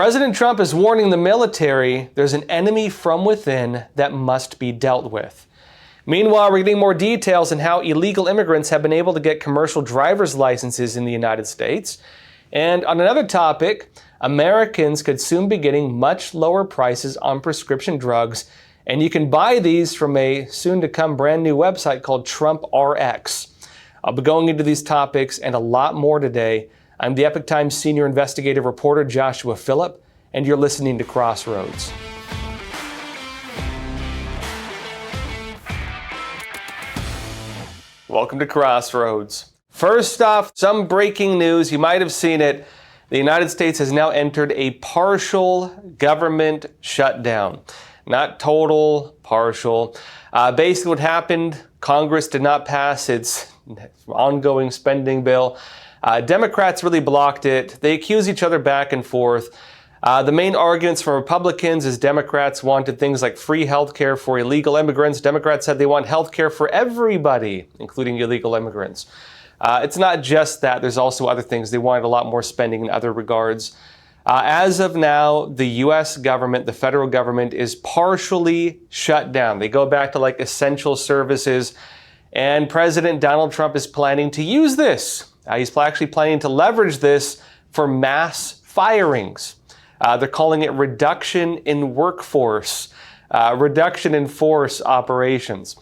President Trump is warning the military there's an enemy from within that must be dealt with. Meanwhile, we're getting more details on how illegal immigrants have been able to get commercial driver's licenses in the United States. And on another topic, Americans could soon be getting much lower prices on prescription drugs, and you can buy these from a soon-to-come brand new website called Trump RX. I'll be going into these topics and a lot more today. I'm the Epoch Times senior investigative reporter Joshua Phillip, and you're listening to Crossroads. Welcome to Crossroads. First off, some breaking news. You might have seen it. The United States has now entered a partial government shutdown. Not total, partial. Basically what happened, Congress did not pass its ongoing spending bill. Democrats really blocked it. They accuse each other back and forth. The main arguments from Republicans is Democrats wanted things like free health care for illegal immigrants. Democrats said they want health care for everybody, including illegal immigrants. It's not just that. There's also other things. They wanted a lot more spending in other regards. As of now, the U.S. government, the federal government, is partially shut down. They go back to like essential services. And President Donald Trump is planning to use this. He's actually planning to leverage this for mass firings. They're calling it reduction in workforce, reduction in force operations.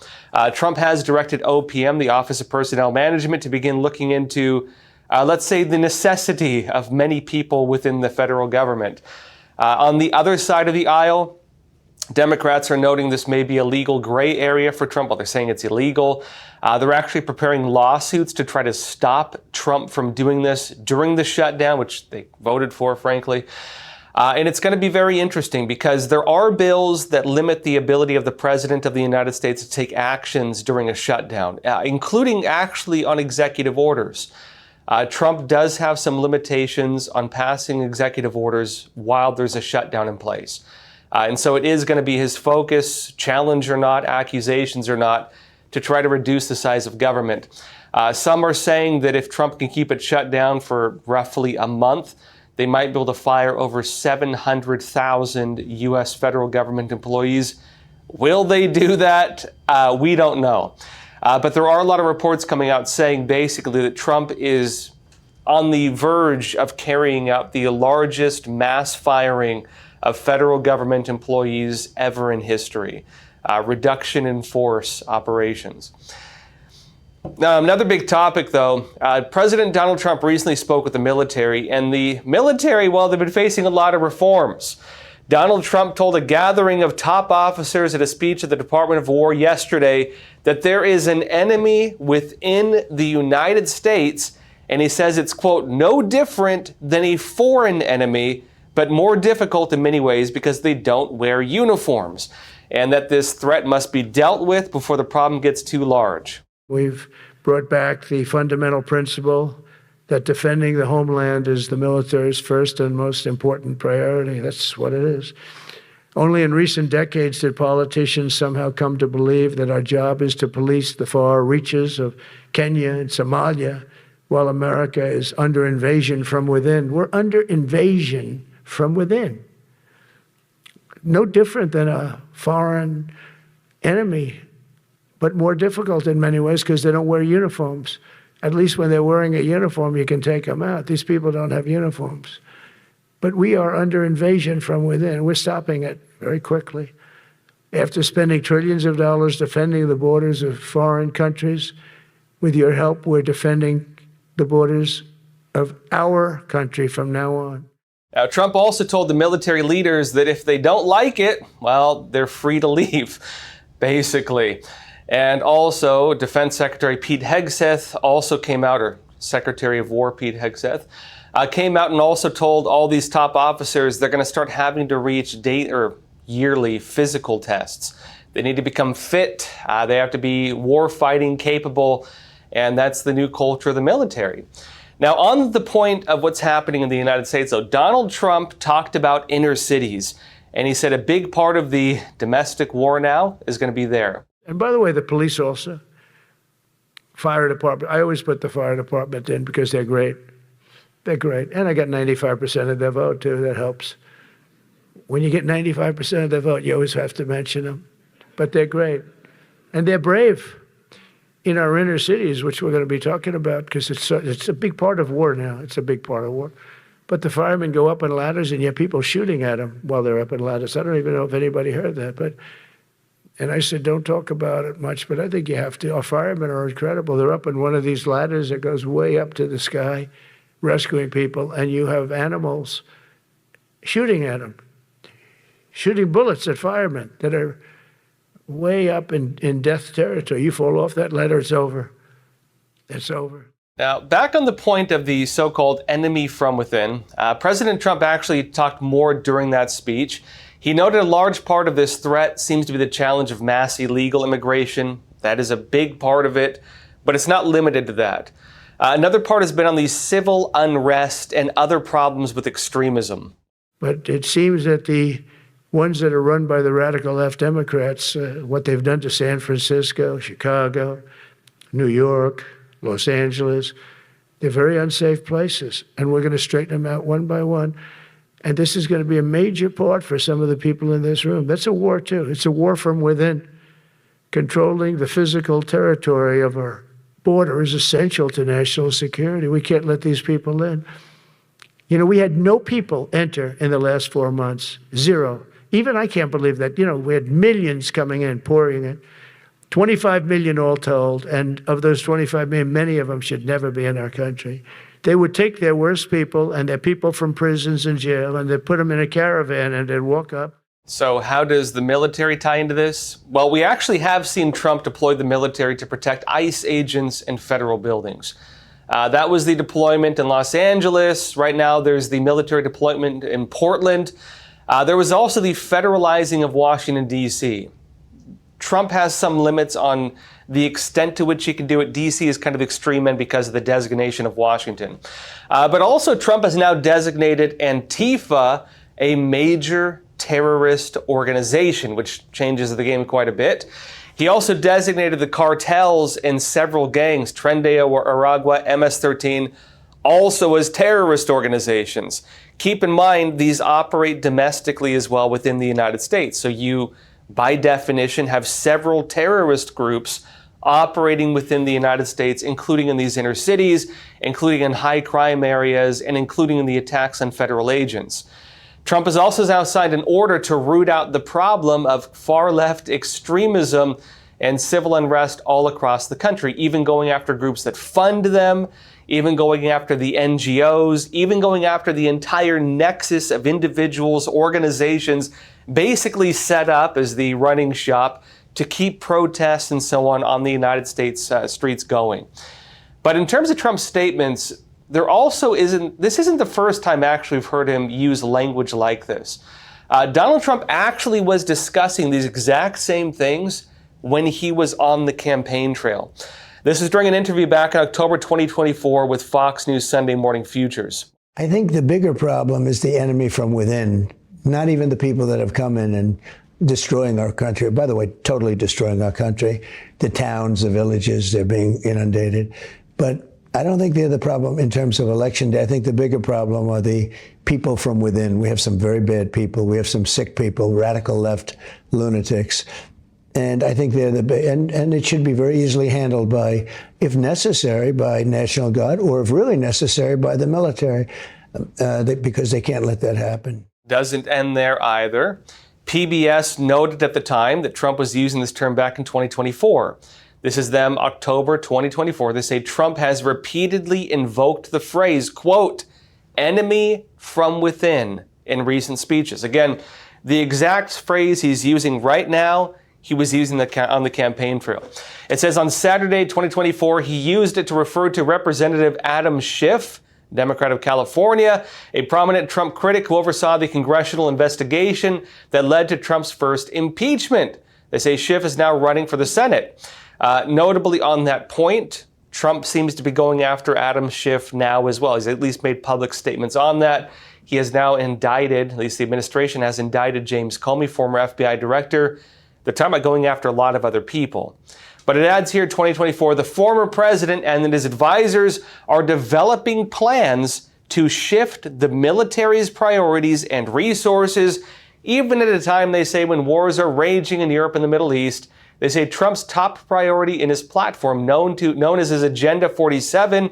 Trump has directed OPM, the Office of Personnel Management, to begin looking into, let's say, the necessity of many people within the federal government. On the other side of the aisle, Democrats are noting this may be a legal gray area for Trump. Well, they're saying it's illegal. They're actually preparing lawsuits to try to stop Trump from doing this during the shutdown, which they voted for, frankly. And it's going to be very interesting because there are bills that limit the ability of the President of the United States to take actions during a shutdown, including actually on executive orders. Trump does have some limitations on passing executive orders while there's a shutdown in place. And so it is going to be his focus, challenge or not, accusations or not, to try to reduce the size of government. Some are saying that if Trump can keep it shut down for roughly a month, they might be able to fire over 700,000 U.S. federal government employees. Will they do that? We don't know. But there are a lot of reports coming out saying basically that Trump is on the verge of carrying out the largest mass firing of federal government employees ever in history. Reduction in force operations. Now, another big topic, though, President Donald Trump recently spoke with the military, and the military, well, they've been facing a lot of reforms. Donald Trump told a gathering of top officers at a speech at the Department of War yesterday that there is an enemy within the United States, and he says it's, quote, no different than a foreign enemy, but more difficult in many ways because they don't wear uniforms, and that this threat must be dealt with before the problem gets too large. We've brought back the fundamental principle that defending the homeland is the military's first and most important priority. That's what it is. Only in recent decades did politicians somehow come to believe that our job is to police the far reaches of Kenya and Somalia, while America is under invasion from within. We're under invasion from within. No different than a foreign enemy, but more difficult in many ways because they don't wear uniforms. At least when they're wearing a uniform, you can take them out. These people don't have uniforms. But we are under invasion from within. We're stopping it very quickly. After spending trillions of dollars defending the borders of foreign countries, with your help, we're defending the borders of our country from now on. Now, Trump also told the military leaders that if they don't like it, well, they're free to leave, basically. And also, Defense Secretary Pete Hegseth also came out, or Secretary of War Pete Hegseth, came out and also told all these top officers they're going to start having to reach yearly physical tests. They need to become fit. They have to be war-fighting capable, and that's the new culture of the military. Now, on the point of what's happening in the United States, though, Donald Trump talked about inner cities, and he said a big part of the domestic war now is going to be there. And by the way, the police also, fire department. I always put the fire department in because they're great. They're great. And I got 95% of their vote, too. That helps. when you get 95% of the vote, you always have to mention them. But they're great. And they're brave in our inner cities, which we're going to be talking about, because it's a big part of war now. It's a big part of war. But the firemen go up on ladders, and you have people shooting at them while they're up on ladders. I don't even know if anybody heard that. And I said, don't talk about it much, but I think you have to. Our firemen are incredible. They're up on one of these ladders that goes way up to the sky, rescuing people, and you have animals shooting at them, shooting bullets at firemen that are way up in death territory. You fall off that ladder, it's over. It's over. Now, back on the point of the so-called enemy from within, President Trump actually talked more during that speech. He noted a large part of this threat seems to be the challenge of mass illegal immigration. That is a big part of it, but it's not limited to that. Another part has been on the civil unrest and other problems with extremism. But it seems that the ones that are run by the radical left Democrats, what they've done to San Francisco, Chicago, New York, Los Angeles, they're very unsafe places, and we're going to straighten them out one by one. And this is going to be a major part for some of the people in this room. That's a war, too. It's a war from within. Controlling the physical territory of our border is essential to national security. We can't let these people in. You know, we had no people enter in the last 4 months, zero. Even I can't believe that. You know, we had millions coming in, pouring in. 25 million all told, and of those 25 million, many of them should never be in our country. They would take their worst people and their people from prisons and jail, and they'd put them in a caravan and they'd walk up. So how does the military tie into this? Well, we actually have seen Trump deploy the military to protect ICE agents and federal buildings. That was the deployment in Los Angeles. Right now, there's the military deployment in Portland. There was also the federalizing of Washington, D.C. Trump has some limits on the extent to which he can do it. D.C. is kind of extreme end because of the designation of Washington. But also Trump has now designated Antifa a major terrorist organization, which changes the game quite a bit. He also designated the cartels in several gangs, Tren de Aragua, MS-13, also as terrorist organizations. Keep in mind, these operate domestically as well within the United States. So you, by definition, have several terrorist groups operating within the United States, including in these inner cities, including in high crime areas, and including in the attacks on federal agents. Trump has also now signed an order to root out the problem of far-left extremism and civil unrest all across the country, even going after groups that fund them, even going after the NGOs, even going after the entire nexus of individuals, organizations, basically set up as the running shop to keep protests and so on the United States streets going. But in terms of Trump's statements, this isn't the first time actually we've heard him use language like this. Donald Trump actually was discussing these exact same things when he was on the campaign trail. This is during an interview back in October 2024 with Fox News Sunday Morning Futures. I think the bigger problem is the enemy from within, not even the people that have come in and destroying our country. By the way, totally destroying our country. The towns, the villages, they're being inundated. But I don't think they're the problem in terms of election day. I think the bigger problem are the people from within. We have some very bad people. We have some sick people, radical left lunatics. And I think they're and it should be very easily handled by, if necessary, by National Guard, or if really necessary, by the military, because they can't let that happen. Doesn't end there either. PBS noted at the time that Trump was using this term back in 2024. This is them, October 2024. They say Trump has repeatedly invoked the phrase, quote, enemy from within in recent speeches. Again, the exact phrase he's using right now, he was using on the campaign trail. It says on Saturday, 2024, he used it to refer to Representative Adam Schiff, Democrat of California, a prominent Trump critic who oversaw the congressional investigation that led to Trump's first impeachment. They say Schiff is now running for the Senate. Notably on that point, Trump seems to be going after Adam Schiff now as well. He's at least made public statements on that. He has now indicted, at least the administration has indicted James Comey, former FBI director. They're talking about going after a lot of other people. But it adds here, 2024, the former president and his advisors are developing plans to shift the military's priorities and resources even at a time, they say, when wars are raging in Europe and the Middle East. They say Trump's top priority in his platform, known as his Agenda 47,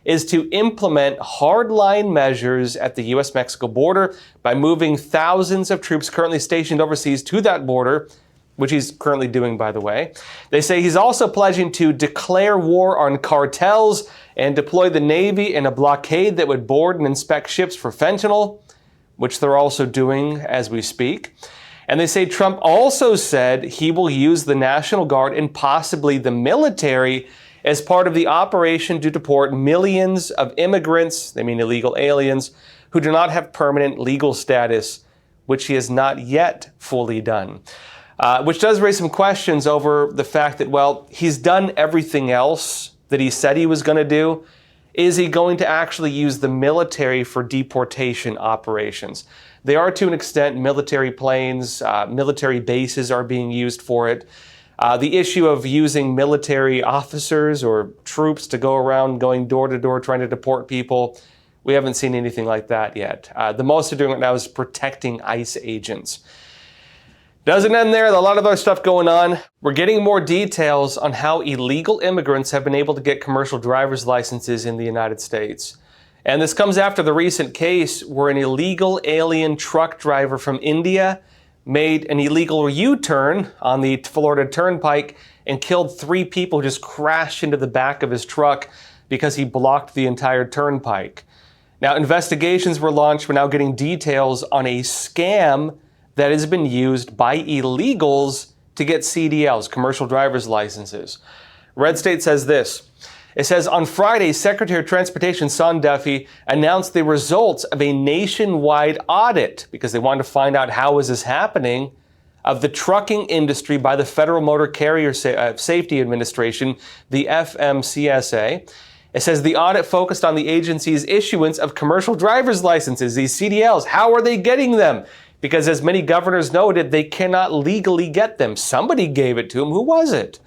is to implement hardline measures at the U.S.-Mexico border by moving thousands of troops currently stationed overseas to that border, which he's currently doing, by the way. They say he's also pledging to declare war on cartels and deploy the Navy in a blockade that would board and inspect ships for fentanyl, which they're also doing as we speak. And they say Trump also said he will use the National Guard and possibly the military as part of the operation to deport millions of immigrants, they mean illegal aliens, who do not have permanent legal status, which he has not yet fully done. Which does raise some questions over the fact that, well, he's done everything else that he said he was going to do. Is he going to actually use the military for deportation operations? They are, to an extent, military planes, military bases are being used for it. The issue of using military officers or troops to go around going door to door trying to deport people, we haven't seen anything like that yet. The most they're doing right now is protecting ICE agents. Doesn't end there. A lot of other stuff going on. We're getting more details on how illegal immigrants have been able to get commercial driver's licenses in the United States. And this comes after the recent case where an illegal alien truck driver from India made an illegal U-turn on the Florida Turnpike and killed 3 people who just crashed into the back of his truck because he blocked the entire turnpike. Now, investigations were launched. We're now getting details on a scam that has been used by illegals to get CDLs, commercial driver's licenses. Red State says this. It says, on Friday, Secretary of Transportation Sean Duffy announced the results of a nationwide audit, because they wanted to find out how is this happening, of the trucking industry by the Federal Motor Carrier Safety Administration, the FMCSA. It says the audit focused on the agency's issuance of commercial driver's licenses, these CDLs. How are they getting them? Because as many governors noted, they cannot legally get them. Somebody gave it to them. Who was it?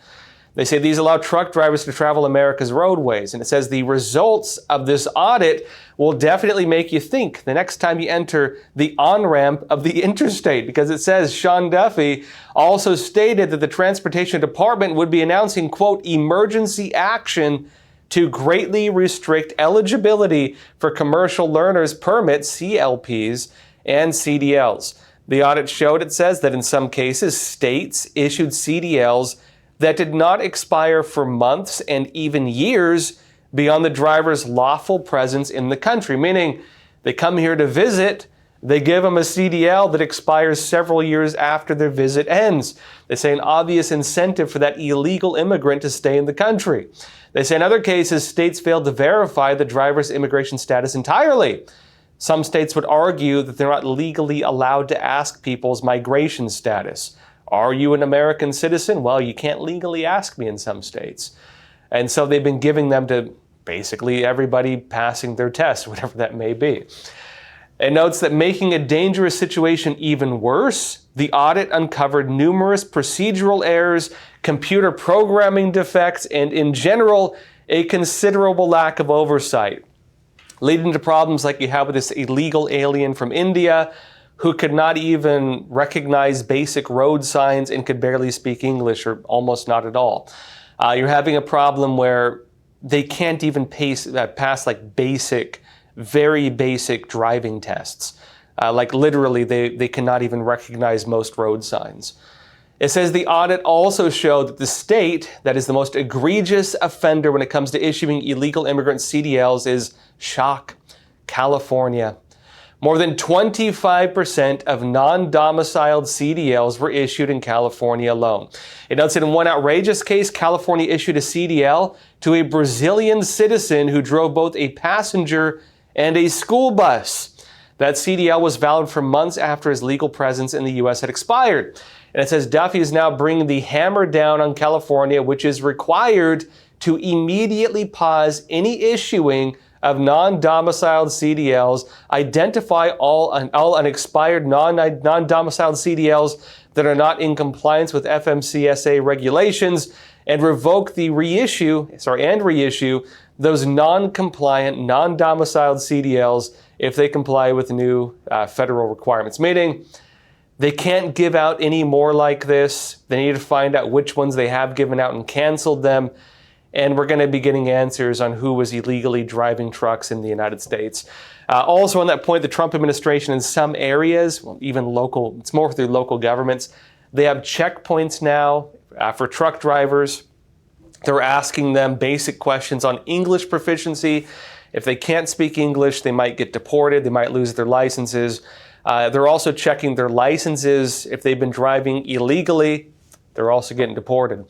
They say these allow truck drivers to travel America's roadways. And it says the results of this audit will definitely make you think the next time you enter the on-ramp of the interstate, because it says Sean Duffy also stated that the Transportation Department would be announcing, quote, emergency action to greatly restrict eligibility for commercial learners permits, CLPs, and CDLs. The audit showed, it says, that in some cases, states issued CDLs that did not expire for months and even years beyond the driver's lawful presence in the country, meaning they come here to visit, they give them a CDL that expires several years after their visit ends. They say an obvious incentive for that illegal immigrant to stay in the country. They say in other cases, states failed to verify the driver's immigration status entirely. Some states would argue that they're not legally allowed to ask people's migration status. Are you an American citizen? Well, you can't legally ask me in some states. And so they've been giving them to basically everybody passing their test, whatever that may be. It notes that making a dangerous situation even worse, the audit uncovered numerous procedural errors, computer programming defects, and in general, a considerable lack of oversight, leading to problems like you have with this illegal alien from India who could not even recognize basic road signs and could barely speak English, or almost not at all. You're having a problem where they can't even pass like very basic driving tests. Like literally, they cannot even recognize most road signs. It says the audit also showed that the state that is the most egregious offender when it comes to issuing illegal immigrant CDLs is, shock, California. More than 25% of non-domiciled CDLs were issued in California alone. It notes that in one outrageous case, California issued a CDL to a Brazilian citizen who drove both a passenger and a school bus. That CDL was valid for months after his legal presence in the U.S. had expired. And it says Duffy is now bringing the hammer down on California, which is required to immediately pause any issuing of non-domiciled CDLs, identify all unexpired non-domiciled CDLs that are not in compliance with FMCSA regulations, and revoke the reissue those non-compliant, non-domiciled CDLs if they comply with new federal requirements. Meaning, They can't give out any more like this. They need to find out which ones they have given out and canceled them. And we're going to be getting answers on who was illegally driving trucks in the United States. Also on that point, the Trump administration in some areas, well, even local, it's more through local governments, they have checkpoints now for truck drivers. They're asking them basic questions on English proficiency. If they can't speak English, they might get deported. They might lose their licenses. They're also checking their licenses. If they've been driving illegally, they're also getting deported.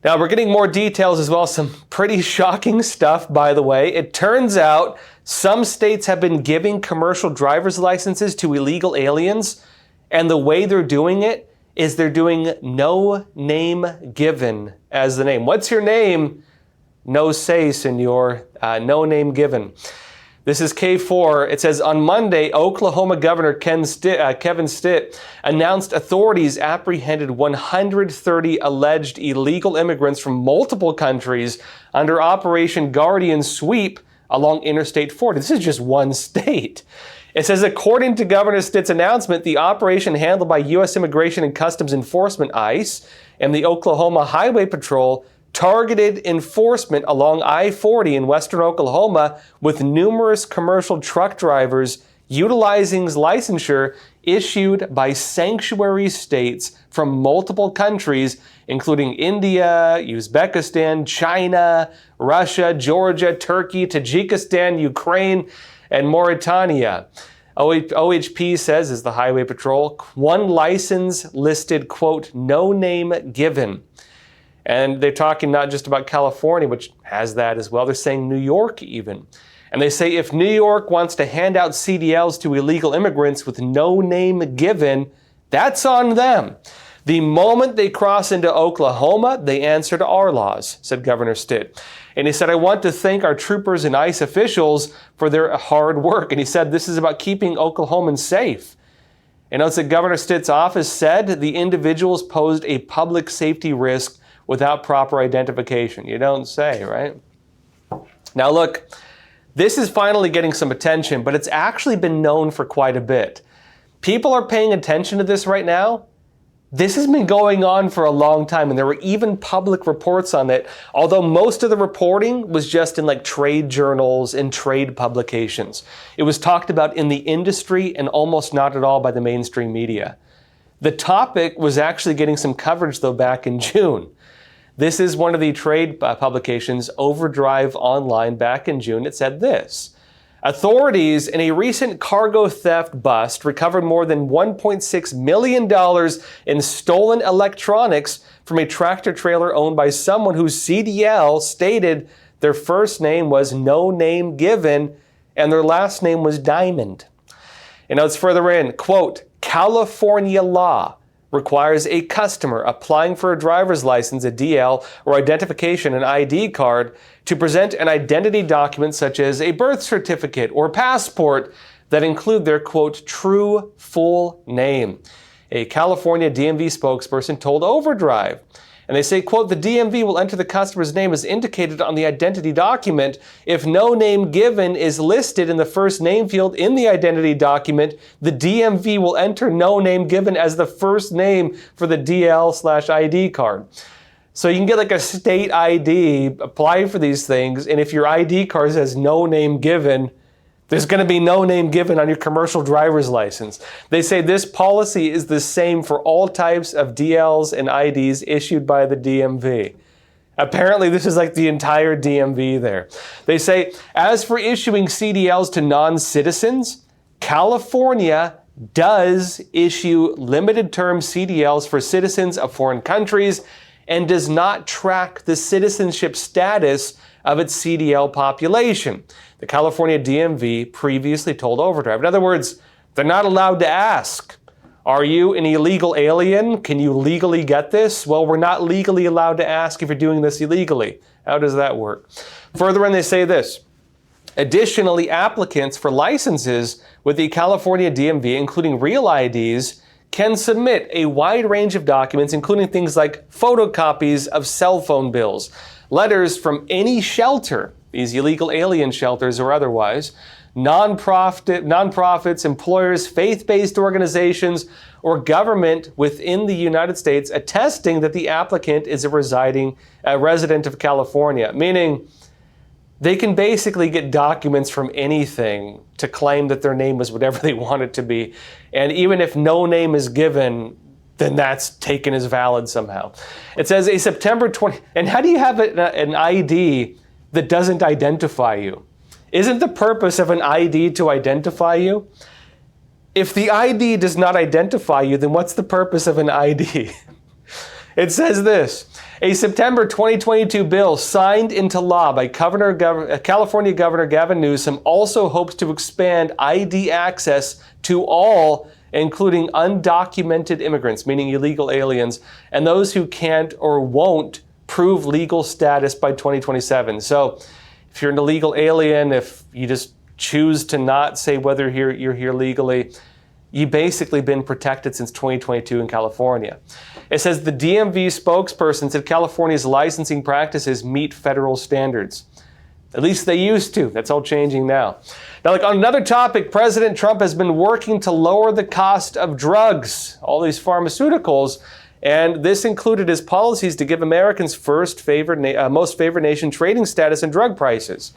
Now, we're getting more details as well. Some pretty shocking stuff, by the way. It turns out some states have been giving commercial driver's licenses to illegal aliens, and the way they're doing it is they're doing no name given as the name. What's your name? No say, senor. No name given. This is K4. It says, on Monday, Oklahoma Governor Kevin Stitt announced authorities apprehended 130 alleged illegal immigrants from multiple countries under Operation Guardian Sweep along Interstate 40. This is just one state. It says, according to Governor Stitt's announcement, the operation handled by U.S. Immigration and Customs Enforcement, ICE, and the Oklahoma Highway Patrol targeted enforcement along I-40 in western Oklahoma with numerous commercial truck drivers utilizing licensure issued by sanctuary states from multiple countries, including India, Uzbekistan, China, Russia, Georgia, Turkey, Tajikistan, Ukraine, and Mauritania. OHP says, is the Highway Patrol, one license listed, quote, no name given. And they're talking not just about California, which has that as well. They're saying New York even. And they say if New York wants to hand out CDLs to illegal immigrants with no name given, that's on them. The moment they cross into Oklahoma, they answer to our laws, said Governor Stitt. And he said, I want to thank our troopers and ICE officials for their hard work. And he said, this is about keeping Oklahomans safe. And notes that Governor Stitt's office said the individuals posed a public safety risk without proper identification. You don't say, right? Now look, this is finally getting some attention, but it's actually been known for quite a bit. People are paying attention to this right now. This has been going on for a long time, and there were even public reports on it, although most of the reporting was just in like trade journals and trade publications. It was talked about in the industry and almost not at all by the mainstream media. The topic was actually getting some coverage, though, back in June. This is one of the trade publications, Overdrive Online, back in June. It said this: authorities in a recent cargo theft bust recovered more than $1.6 million in stolen electronics from a tractor trailer owned by someone whose CDL stated their first name was no name given and their last name was Diamond. And notes further in, quote, California law requires a customer applying for a driver's license, a DL, or identification, an ID card, to present an identity document such as a birth certificate or passport that include their, quote, true full name. A California DMV spokesperson told Overdrive. And they say, quote, the DMV will enter the customer's name as indicated on the identity document. If no name given is listed in the first name field in the identity document, the DMV will enter no name given as the first name for the DL/ID card. So you can get like a state ID, apply for these things, and if your ID card says no name given, there's going to be no name given on your commercial driver's license. They say this policy is the same for all types of DLs and IDs issued by the DMV. Apparently, this is like the entire DMV there. They say, as for issuing CDLs to non-citizens, California does issue limited-term CDLs for citizens of foreign countries and does not track the citizenship status of its CDL population. The California DMV previously told Overdrive. In other words, they're not allowed to ask, are you an illegal alien? Can you legally get this? Well, we're not legally allowed to ask if you're doing this illegally. How does that work? Further in, they say this. Additionally, applicants for licenses with the California DMV, including real IDs, can submit a wide range of documents, including things like photocopies of cell phone bills, letters from any shelter, these illegal alien shelters or otherwise, nonprofits, employers, faith-based organizations, or government within the United States attesting that the applicant is a resident of California, meaning they can basically get documents from anything to claim that their name is whatever they want it to be. And even if no name is given, then that's taken as valid somehow. It says a September 20, and how do you have an ID that doesn't identify you? Isn't the purpose of an ID to identify you? If the ID does not identify you, then what's the purpose of an ID? It says this, a September 2022 bill signed into law by California Governor Gavin Newsom also hopes to expand ID access to all, including undocumented immigrants, meaning illegal aliens, and those who can't or won't prove legal status by 2027. So if you're an illegal alien, if you just choose to not say whether you're here legally, you've basically been protected since 2022 in California. It says the DMV spokesperson said California's licensing practices meet federal standards. At least they used to. That's all changing now. Now, like on another topic, President Trump has been working to lower the cost of drugs, all these pharmaceuticals, and this included his policies to give Americans most favored nation trading status in drug prices.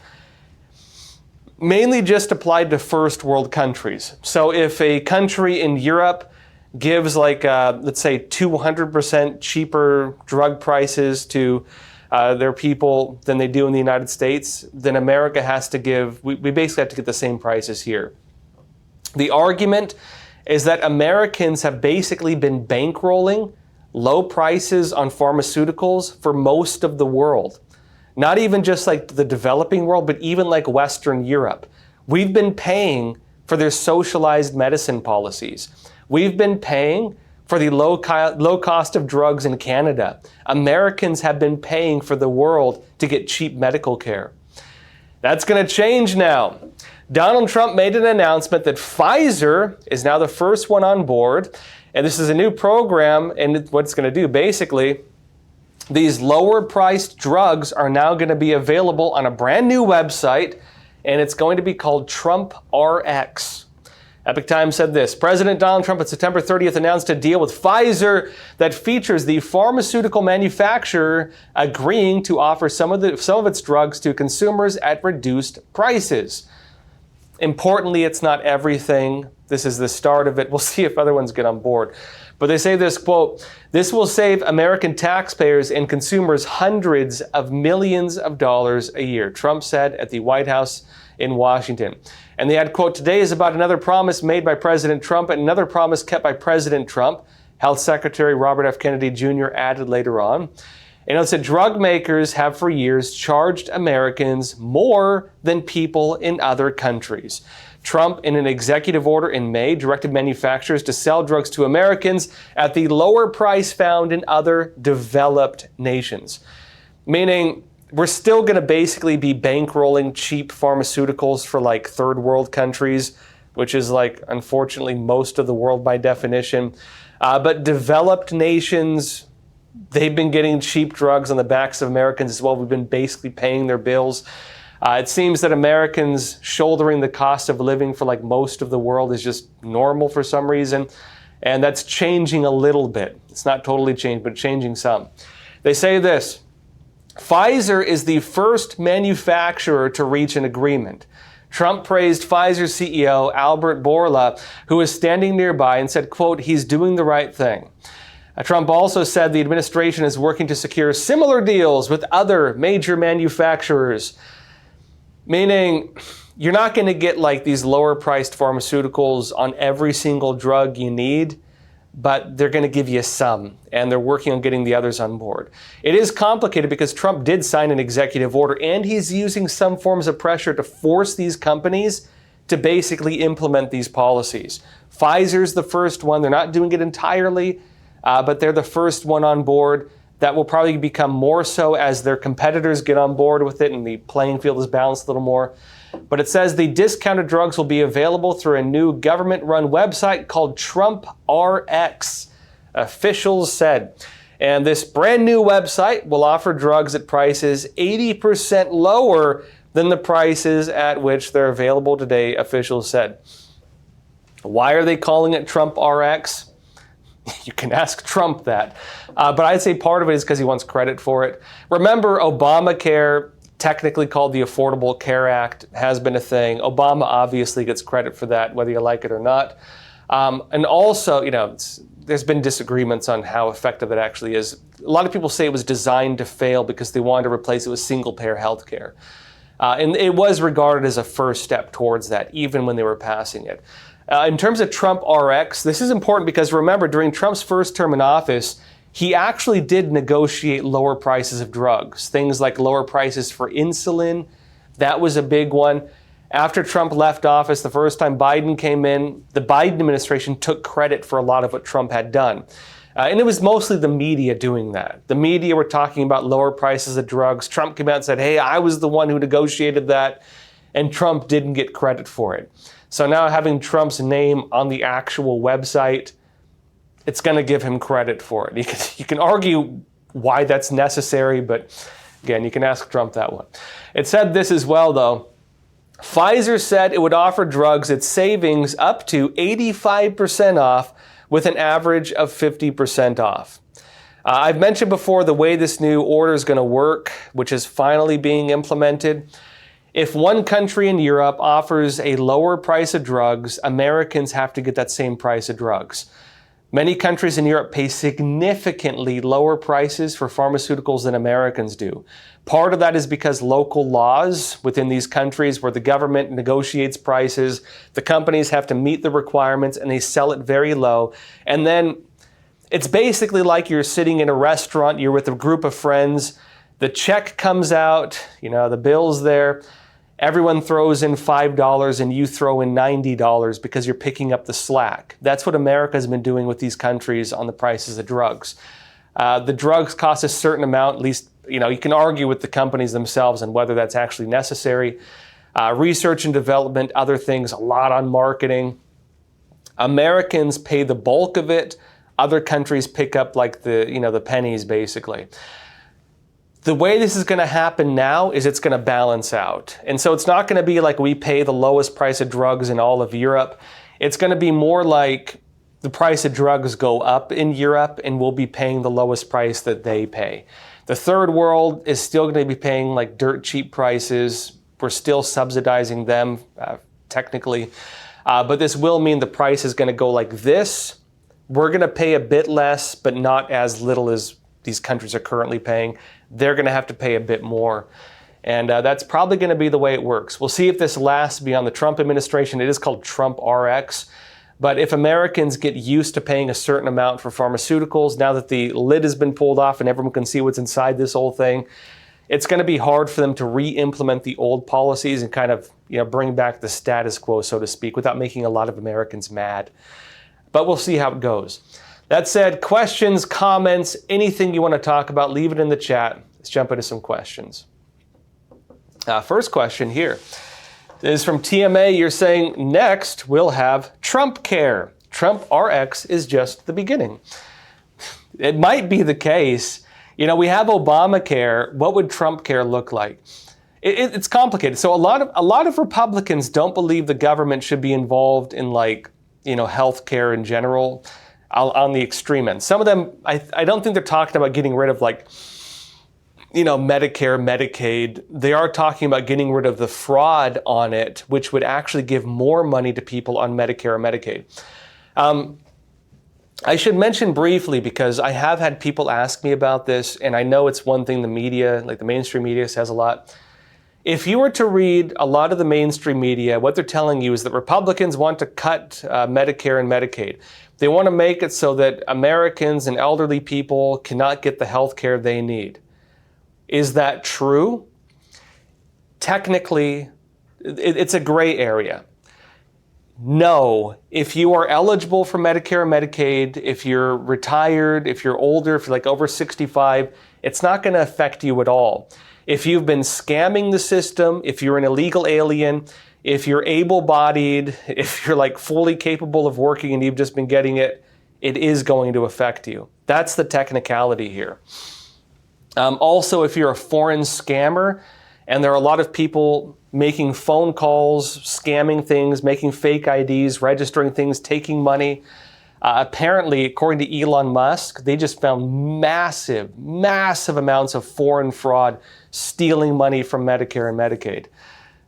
Mainly just applied to first world countries. So if a country in Europe gives let's say 200% cheaper drug prices to their people than they do in the United States, then America has to we basically have to get the same prices here. The argument is that Americans have basically been bankrolling low prices on pharmaceuticals for most of the world. Not even just like the developing world, but even like Western Europe. We've been paying for their socialized medicine policies. We've been paying for the low cost of drugs in Canada. Americans have been paying for the world to get cheap medical care. That's going to change now. Donald Trump made an announcement that Pfizer is now the first one on board. And this is a new program. And what it's going to do, basically, these lower priced drugs are now going to be available on a brand new website, and it's going to be called Trump RX. Epoch Times said this, President Donald Trump on September 30th announced a deal with Pfizer that features the pharmaceutical manufacturer agreeing to offer some of its drugs to consumers at reduced prices. Importantly, it's not everything. This is the start of it. We'll see if other ones get on board. But they say this, quote, this will save American taxpayers and consumers hundreds of millions of dollars a year, Trump said at the White House in Washington. And they had, quote, today is about another promise made by President Trump and another promise kept by President Trump, Health Secretary Robert F. Kennedy Jr. added later on. And it said drug makers have for years charged Americans more than people in other countries. Trump, in an executive order in May, directed manufacturers to sell drugs to Americans at the lower price found in other developed nations. Meaning, we're still going to basically be bankrolling cheap pharmaceuticals for like third world countries, which is like, unfortunately, most of the world by definition. But developed nations, they've been getting cheap drugs on the backs of Americans as well. We've been basically paying their bills. It seems that Americans shouldering the cost of living for like most of the world is just normal for some reason. And that's changing a little bit. It's not totally changed, but changing some. They say this, Pfizer is the first manufacturer to reach an agreement. Trump praised Pfizer CEO Albert Bourla, who was standing nearby, and said, quote, he's doing the right thing. Trump also said the administration is working to secure similar deals with other major manufacturers. Meaning, you're not going to get like these lower priced pharmaceuticals on every single drug you need, but they're going to give you some, and they're working on getting the others on board. It is complicated because Trump did sign an executive order, and he's using some forms of pressure to force these companies to basically implement these policies. Pfizer's the first one. They're not doing it entirely, but they're the first one on board. That will probably become more so as their competitors get on board with it and the playing field is balanced a little more. But it says the discounted drugs will be available through a new government-run website called Trump RX, officials said. And this brand new website will offer drugs at prices 80% lower than the prices at which they're available today, officials said. Why are they calling it Trump RX? You can ask Trump that. But I'd say part of it is because he wants credit for it. Remember, Obamacare, technically called the Affordable Care Act, has been a thing. Obama obviously gets credit for that, whether you like it or not. And also, there's been disagreements on how effective it actually is. A lot of people say it was designed to fail because they wanted to replace it with single-payer health care. And it was regarded as a first step towards that, even when they were passing it. In terms of Trump RX, this is important because remember, during Trump's first term in office, he actually did negotiate lower prices of drugs, things like lower prices for insulin. That was a big one. After Trump left office, the first time Biden came in, the Biden administration took credit for a lot of what Trump had done. And it was mostly the media doing that. The media were talking about lower prices of drugs. Trump came out and said, hey, I was the one who negotiated that. And Trump didn't get credit for it. So now having Trump's name on the actual website, it's going to give him credit for it. You can argue why that's necessary, but again, you can ask Trump that one. It said this as well, though. Pfizer said it would offer drugs its savings up to 85% off with an average of 50% off. I've mentioned before the way this new order is going to work, which is finally being implemented. If one country in Europe offers a lower price of drugs, Americans have to get that same price of drugs. Many countries in Europe pay significantly lower prices for pharmaceuticals than Americans do. Part of that is because local laws within these countries where the government negotiates prices, the companies have to meet the requirements and they sell it very low. And then it's basically like you're sitting in a restaurant, you're with a group of friends, the check comes out, the bill's there. Everyone throws in $5 and you throw in $90 because you're picking up the slack. That's what America's been doing with these countries on the prices of drugs. The drugs cost a certain amount, at least, you can argue with the companies themselves and whether that's actually necessary. Research and development, other things, a lot on marketing. Americans pay the bulk of it. Other countries pick up like the pennies, basically. The way this is going to happen now is it's going to balance out. And so it's not going to be like we pay the lowest price of drugs in all of Europe. It's going to be more like the price of drugs go up in Europe and we'll be paying the lowest price that they pay. The third world is still going to be paying like dirt cheap prices. We're still subsidizing them technically. But this will mean the price is going to go like this. We're going to pay a bit less, but not as little as these countries are currently paying. They're going to have to pay a bit more. And that's probably going to be the way it works. We'll see if this lasts beyond the Trump administration. It is called Trump RX. But if Americans get used to paying a certain amount for pharmaceuticals, now that the lid has been pulled off and everyone can see what's inside this whole thing, it's going to be hard for them to re-implement the old policies and kind of bring back the status quo, so to speak, without making a lot of Americans mad. But we'll see how it goes. That said, questions, comments, anything you want to talk about, leave it in the chat. Let's jump into some questions. First question here is from TMA. You're saying, next we'll have Trump Care. Trump RX is just the beginning. It might be the case. We have Obamacare. What would Trump Care look like? It's complicated. So a lot of Republicans don't believe the government should be involved in health care in general. On the extreme end. Some of them, I don't think they're talking about getting rid of Medicare, Medicaid. They are talking about getting rid of the fraud on it, which would actually give more money to people on Medicare or Medicaid. I should mention briefly, because I have had people ask me about this, and I know it's one thing the media, like the mainstream media, says a lot. If you were to read a lot of the mainstream media, what they're telling you is that Republicans want to cut Medicare and Medicaid. They want to make it so that Americans and elderly people cannot get the health care they need. Is that true? Technically, it's a gray area. No, if you are eligible for Medicare or Medicaid, if you're retired, if you're older, if you're over 65, it's not going to affect you at all. If you've been scamming the system, if you're an illegal alien, if you're able-bodied, if you're fully capable of working and you've just been getting it, it is going to affect you. That's the technicality here. Also, if you're a foreign scammer And there are a lot of people making phone calls, scamming things, making fake IDs, registering things, taking money. Apparently, according to Elon Musk, they just found massive amounts of foreign fraud, stealing money from Medicare and Medicaid.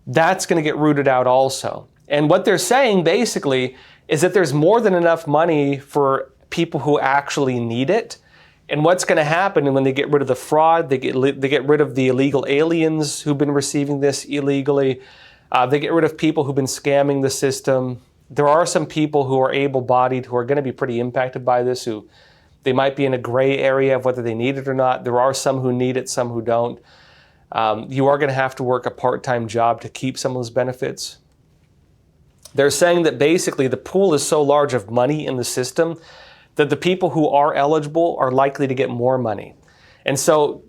That's going to get rooted out also. And what they're saying basically is that there's more than enough money for people who actually need it. And what's going to happen when they get rid of the fraud, they get rid of the illegal aliens who've been receiving this illegally, they get rid of people who've been scamming the system. There are some people who are able-bodied who are going to be pretty impacted by this, who they might be in a gray area of whether they need it or not. There are some who need it, some who don't. You are going to have to work a part-time job to keep some of those benefits. They're saying that basically the pool is so large of money in the system that the people who are eligible are likely to get more money. And so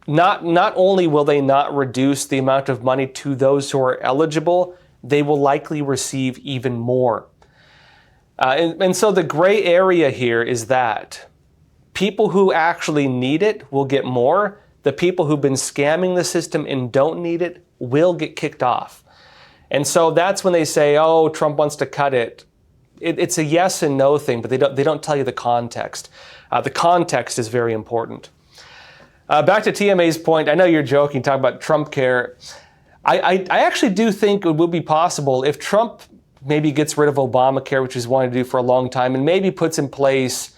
not only will they not reduce the amount of money to those who are eligible, they will likely receive even more. And so the gray area here is that people who actually need it will get more. The people who've been scamming the system and don't need it will get kicked off. And so that's when they say, oh, Trump wants to cut it. It's a yes and no thing, but they don't tell you the context. The context is very important. Back to TMA's point, I know you're joking, talking about Trump care. I actually do think it would be possible if Trump maybe gets rid of Obamacare, which he's wanted to do for a long time, and maybe puts in place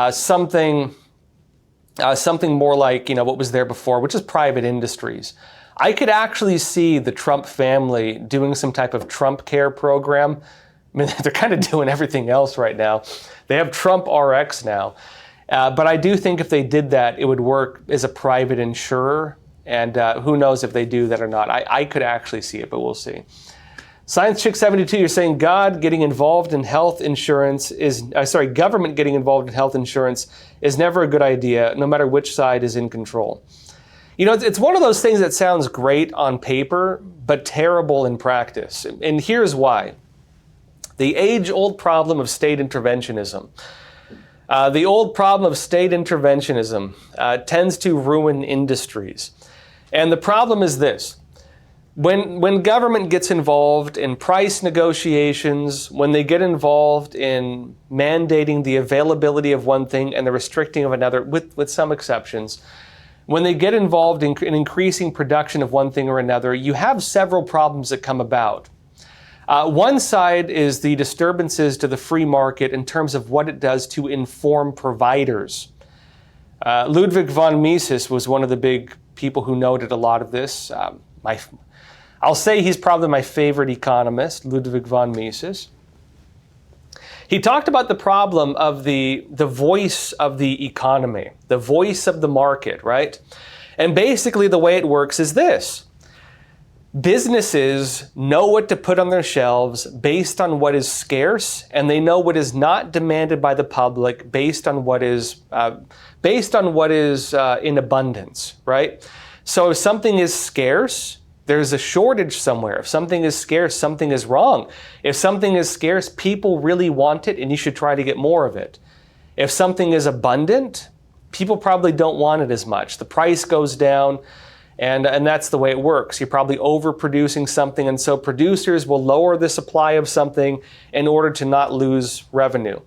something more like what was there before, which is private industries. I could actually see the Trump family doing some type of Trump care program. I mean, they're kind of doing everything else right now. They have Trump RX now. But I do think if they did that, it would work as a private insurer. And who knows if they do that or not. I could actually see it, but we'll see. Science Chick 72, you're saying government getting involved in health insurance is never a good idea, no matter which side is in control. It's one of those things that sounds great on paper, but terrible in practice. And here's why. The age-old problem of state interventionism. The old problem of state interventionism tends to ruin industries. And the problem is this. When government gets involved in price negotiations, when they get involved in mandating the availability of one thing and the restricting of another, with some exceptions, when they get involved in increasing production of one thing or another, you have several problems that come about. One side is the disturbances to the free market in terms of what it does to inform providers. Ludwig von Mises was one of the big people who noted a lot of this. I'll say he's probably my favorite economist, Ludwig von Mises. He talked about the problem of the voice of the economy, the voice of the market, right? And basically the way it works is this. Businesses know what to put on their shelves based on what is scarce, and they know what is not demanded by the public based on what is in abundance, right? So if something is scarce, there's a shortage somewhere. If something is scarce, something is wrong. If something is scarce, people really want it, and you should try to get more of it. If something is abundant, people probably don't want it as much. The price goes down. And that's the way it works. You're probably overproducing something, and so producers will lower the supply of something in order to not lose revenue.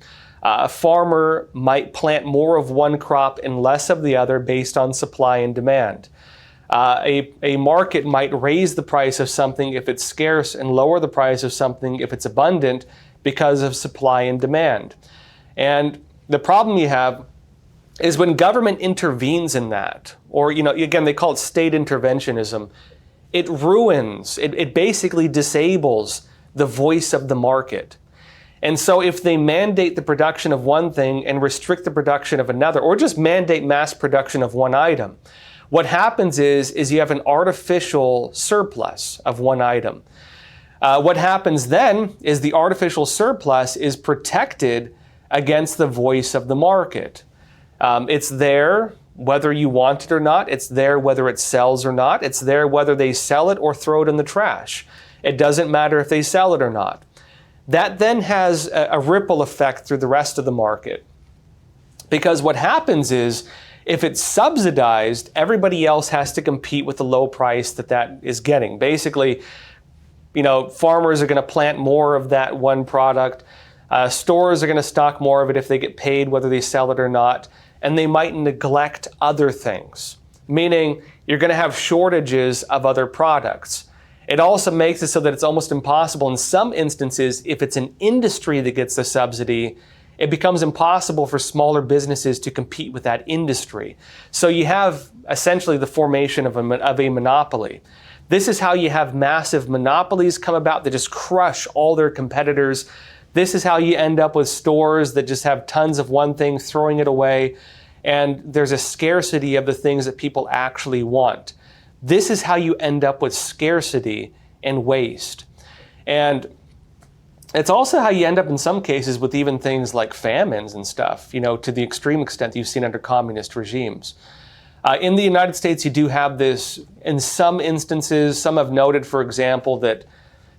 A farmer might plant more of one crop and less of the other based on supply and demand. A market might raise the price of something if it's scarce and lower the price of something if it's abundant because of supply and demand. And the problem you have is when government intervenes in that, or, again, they call it state interventionism, it ruins, it basically disables the voice of the market. And so if they mandate the production of one thing and restrict the production of another, or just mandate mass production of one item, what happens is you have an artificial surplus of one item. What happens then is the artificial surplus is protected against the voice of the market. It's there whether you want it or not. It's there whether it sells or not. It's there whether they sell it or throw it in the trash. It doesn't matter if they sell it or not. That then has a ripple effect through the rest of the market. Because what happens is, If it's subsidized, everybody else has to compete with the low price that is getting. Basically, farmers are going to plant more of that one product. Stores are going to stock more of it if they get paid, whether they sell it or not. And they might neglect other things, meaning you're going to have shortages of other products. It also makes it so that it's almost impossible in some instances, if it's an industry that gets the subsidy, it becomes impossible for smaller businesses to compete with that industry. So you have essentially the formation of a monopoly. This is how you have massive monopolies come about that just crush all their competitors. This is how you end up with stores that just have tons of one thing, throwing it away, and there's a scarcity of the things that people actually want. This is how you end up with scarcity and waste. And it's also how you end up in some cases with even things like famines and stuff, to the extreme extent that you've seen under communist regimes. In the United States, you do have this in some instances. Some have noted, for example, that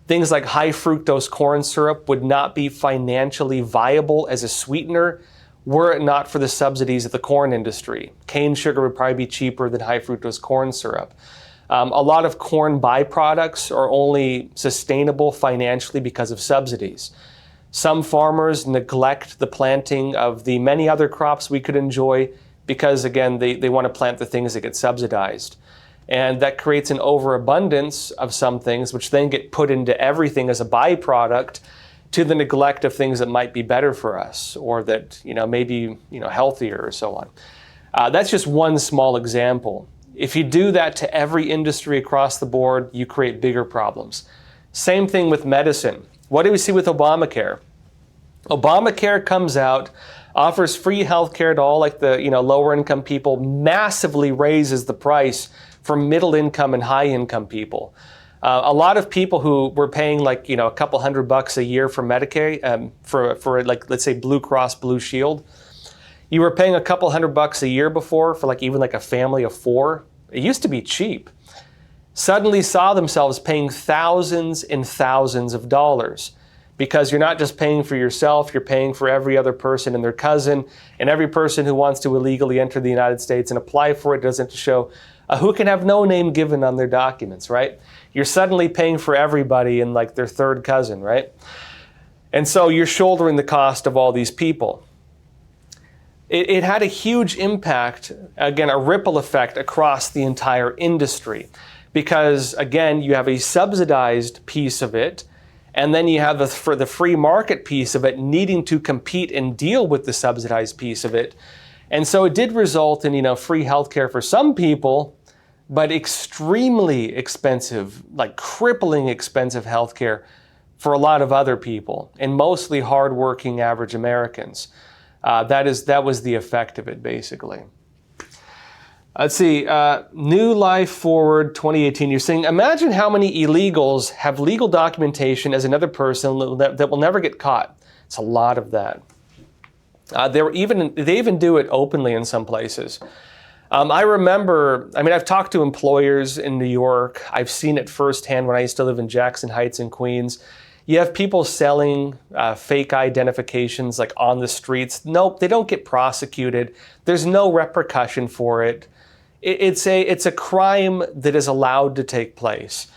things like high fructose corn syrup would not be financially viable as a sweetener were it not for the subsidies of the corn industry. Cane sugar would probably be cheaper than high fructose corn syrup. A lot of corn byproducts are only sustainable financially because of subsidies. Some farmers neglect the planting of the many other crops we could enjoy because, again, they want to plant the things that get subsidized. And that creates an overabundance of some things, which then get put into everything as a byproduct, to the neglect of things that might be better for us or that maybe healthier or so on. That's just one small example. If you do that to every industry across the board, you create bigger problems. Same thing with medicine. What do we see with Obamacare? Obamacare comes out, offers free health care to all the lower income people, massively raises the price for middle income and high income people. A lot of people who were paying a couple $100 a year for Medicare, for let's say Blue Cross Blue Shield, you were paying a couple $100 a year before for even a family of 4. It used to be cheap. Suddenly saw themselves paying thousands and thousands of dollars because you're not just paying for yourself, you're paying for every other person and their cousin and every person who wants to illegally enter the United States and apply for it doesn't show who can have no name given on their documents, right? You're suddenly paying for everybody and their third cousin, right? And so you're shouldering the cost of all these people. It had a huge impact, again, a ripple effect across the entire industry. Because, again, you have a subsidized piece of it, and then you have the free market piece of it needing to compete and deal with the subsidized piece of it. And so it did result in, free healthcare for some people, but extremely expensive, crippling expensive healthcare for a lot of other people, and mostly hardworking average Americans. That was the effect of it, basically. Let's see, New Life Forward 2018, you're saying, imagine how many illegals have legal documentation as another person that will never get caught. It's a lot of that. They even do it openly in some places. I remember, I've talked to employers in New York. I've seen it firsthand when I used to live in Jackson Heights in Queens. You have people selling fake identifications on the streets. Nope, they don't get prosecuted. There's no repercussion for it. It's a crime that is allowed to take place.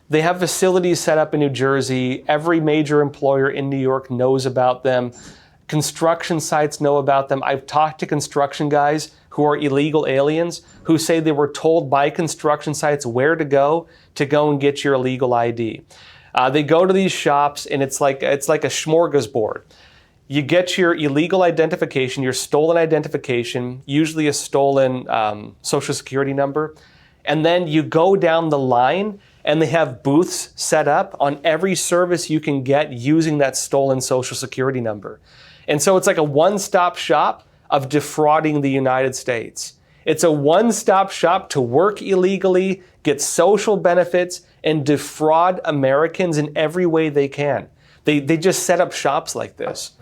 They have facilities set up in New Jersey. Every major employer in New York knows about them. Construction sites know about them. I've talked to construction guys who are illegal aliens who say they were told by construction sites where to go and get your illegal ID. They go to these shops and it's like a smorgasbord. You get your illegal identification, your stolen identification, usually a stolen social security number, and then you go down the line and they have booths set up on every service you can get using that stolen social security number. And so it's like a one-stop shop of defrauding the United States. It's a one-stop shop to work illegally, get social benefits, and defraud Americans in every way they can. They just set up shops like this.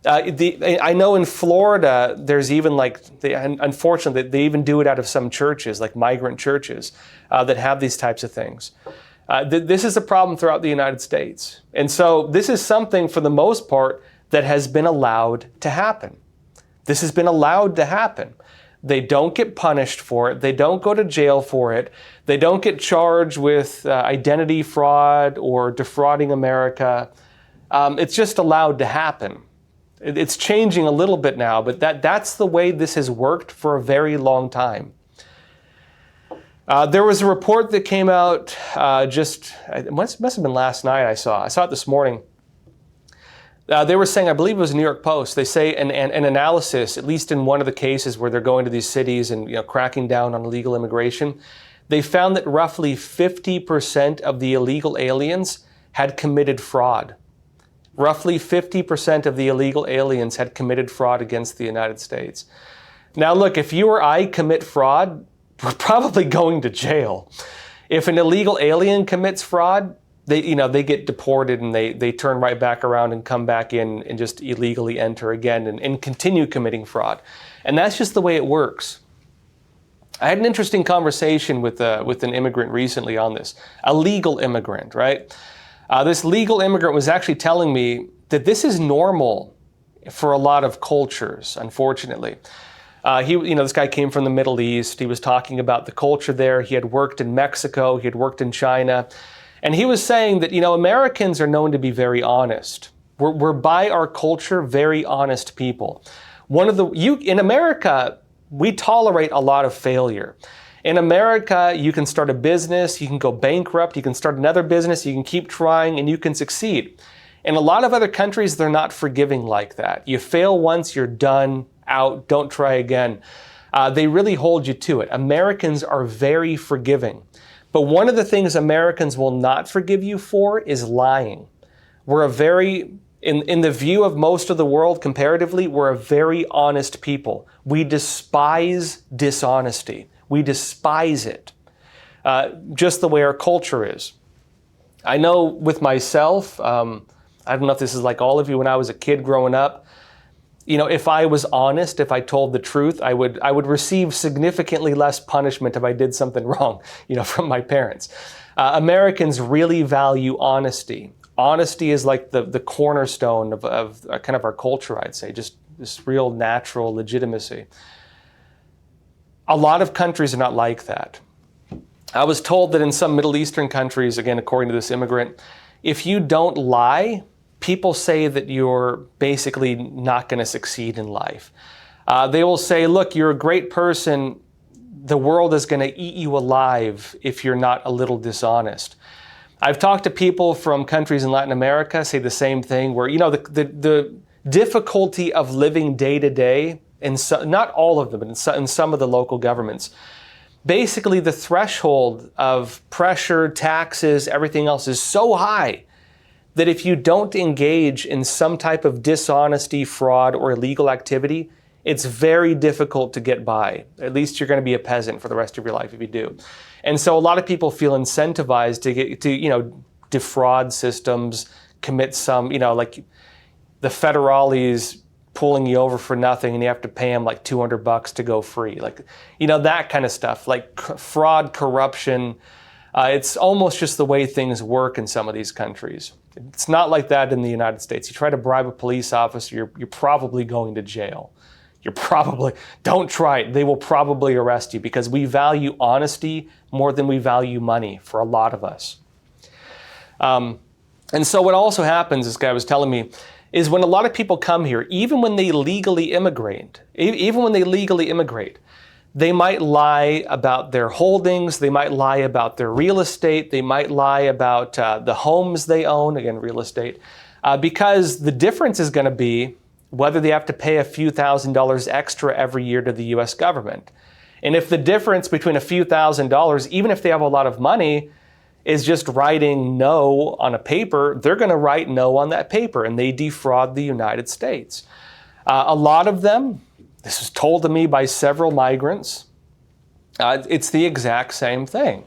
I know in Florida, there's even unfortunately, they even do it out of some churches, like migrant churches, that have these types of things. This is a problem throughout the United States. And so this is something, for the most part, that has been allowed to happen. This has been allowed to happen. They don't get punished for it. They don't go to jail for it. They don't get charged with identity fraud or defrauding America. It's just allowed to happen. It's changing a little bit now, but that's the way this has worked for a very long time. There was a report that came out it must have been last night I saw it this morning. They were saying, I believe it was New York Post, they say an analysis, at least in one of the cases where they're going to these cities and cracking down on illegal immigration, they found that roughly 50% of the illegal aliens had committed fraud. Roughly 50% of the illegal aliens had committed fraud against the United States. Now look, if you or I commit fraud, we're probably going to jail. If an illegal alien commits fraud, they get deported and they turn right back around and come back in and just illegally enter again and continue committing fraud. And that's just the way it works. I had an interesting conversation with an immigrant recently on this, a legal immigrant, right? This legal immigrant was actually telling me that this is normal for a lot of cultures, unfortunately. This guy came from the Middle East. He was talking about the culture there. He had worked in Mexico. He had worked in China. And he was saying that, Americans are known to be very honest. We're by our culture, very honest people. In America, we tolerate a lot of failure. In America, you can start a business, you can go bankrupt, you can start another business, you can keep trying, and you can succeed. In a lot of other countries, they're not forgiving like that. You fail once, you're done, out, don't try again. They really hold you to it. Americans are very forgiving. But one of the things Americans will not forgive you for is lying. We're in the view of most of the world comparatively, we're a very honest people. We despise dishonesty. We despise it, just the way our culture is. I know with myself, I don't know if this is like all of you, when I was a kid growing up, if I was honest, if I told the truth, I would receive significantly less punishment if I did something wrong, from my parents. Americans really value honesty. Honesty is like the cornerstone of kind of our culture, I'd say, just this real natural legitimacy. A lot of countries are not like that. I was told that in some Middle Eastern countries, again, according to this immigrant, if you don't lie, people say that you're basically not going to succeed in life. They will say, look, you're a great person. The world is going to eat you alive if you're not a little dishonest. I've talked to people from countries in Latin America say the same thing, where, the difficulty of living day to day, not all of them, but in some of the local governments, basically the threshold of pressure, taxes, everything else is so high that if you don't engage in some type of dishonesty, fraud, or illegal activity, it's very difficult to get by. At least you're going to be a peasant for the rest of your life if you do. And so a lot of people feel incentivized to defraud systems, commit some, like the federales pulling you over for nothing and you have to pay them like $200 to go free. Like, that kind of stuff, like fraud, corruption. It's almost just the way things work in some of these countries. It's not like that in the United States. You try to bribe a police officer, you're probably going to jail. Don't try it. They will probably arrest you because we value honesty more than we value money for a lot of us. And so what also happens, this guy was telling me, is when a lot of people come here, even when they legally immigrate, they might lie about their holdings, they might lie about their real estate, they might lie about the homes they own, again, real estate, because the difference is going to be whether they have to pay a few $1,000s extra every year to the US government. And if the difference between a few $1,000s, even if they have a lot of money, is just writing no on a paper, they're going to write no on that paper, and they defraud the United States. A lot of them, this was told to me by several migrants, it's the exact same thing.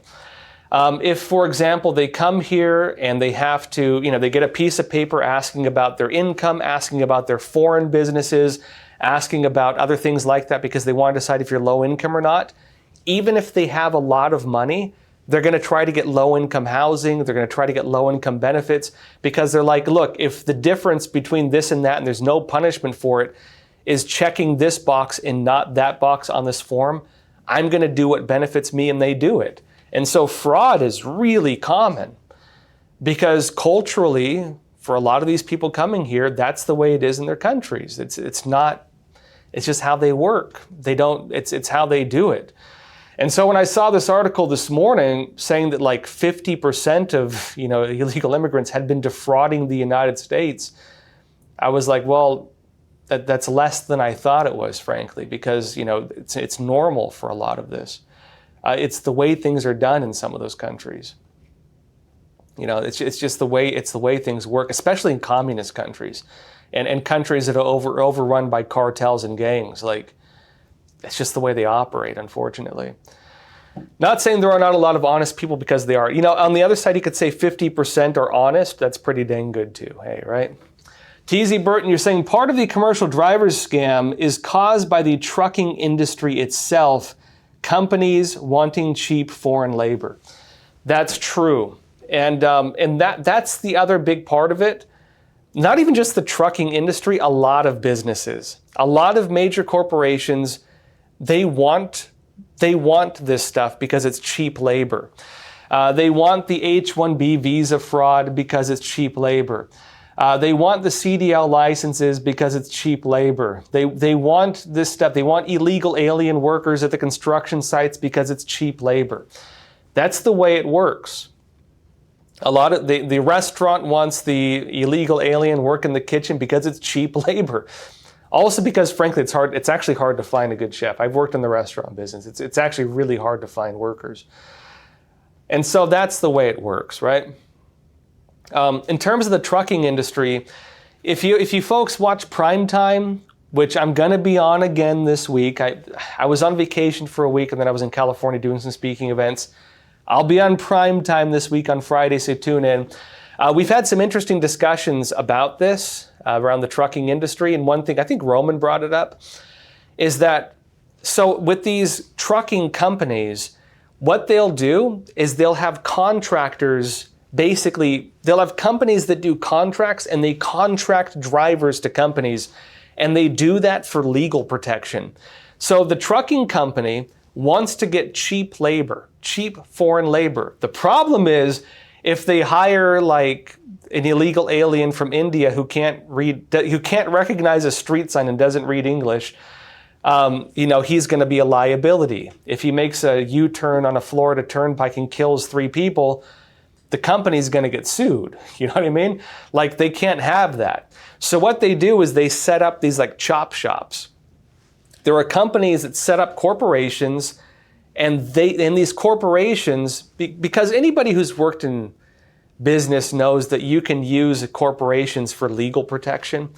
If, for example, they come here and they have to, they get a piece of paper asking about their income, asking about their foreign businesses, asking about other things like that because they want to decide if you're low income or not, even if they have a lot of money, they're going to try to get low-income housing. They're going to try to get low-income benefits because they're like, look, if the difference between this and that and there's no punishment for it is checking this box and not that box on this form, I'm going to do what benefits me, and they do it. And so fraud is really common because culturally, for a lot of these people coming here, that's the way it is in their countries. It's just how they work. It's how they do it. And so when I saw this article this morning saying that like 50% of, illegal immigrants had been defrauding the United States, I was like, well, that's less than I thought it was, frankly, because, it's normal for a lot of this. It's the way things are done in some of those countries. It's just the way things work, especially in communist countries and countries that are overrun by cartels and gangs. Like, it's just the way they operate, unfortunately. Not saying there are not a lot of honest people, because they are. On the other side, you could say 50% are honest. That's pretty dang good too, hey, right? TZ Burton, you're saying part of the commercial drivers scam is caused by the trucking industry itself, companies wanting cheap foreign labor. That's true. And that's the other big part of it. Not even just the trucking industry, a lot of businesses, a lot of major corporations, they want this stuff because it's cheap labor. They want the H-1B visa fraud because it's cheap labor. They want the CDL licenses because it's cheap labor. They want this stuff. They want illegal alien workers at the construction sites because it's cheap labor. That's the way it works. A lot of the restaurant wants the illegal alien work in the kitchen because it's cheap labor. Also because, frankly, it's actually hard to find a good chef. I've worked in the restaurant business. It's actually really hard to find workers. And so that's the way it works, right? In terms of the trucking industry, if you folks watch Primetime, which I'm going to be on again this week. I was on vacation for a week, and then I was in California doing some speaking events. I'll be on Primetime this week on Friday, so tune in. We've had some interesting discussions about this around the trucking industry, and one thing, I think Roman brought it up, is that so with these trucking companies, what they'll do is they'll have contractors. Basically, they'll have companies that do contracts, and they contract drivers to companies, and they do that for legal protection. So the trucking company wants to get cheap labor, cheap foreign labor. The problem is if they hire like an illegal alien from India who can't recognize a street sign and doesn't read English, he's going to be a liability. If he makes a U-turn on a Florida turnpike and kills 3 people, the company's going to get sued. You know what I mean? Like, they can't have that. So what they do is they set up these like chop shops. There are companies that set up corporations, and these corporations, because anybody who's worked in business knows that you can use corporations for legal protection.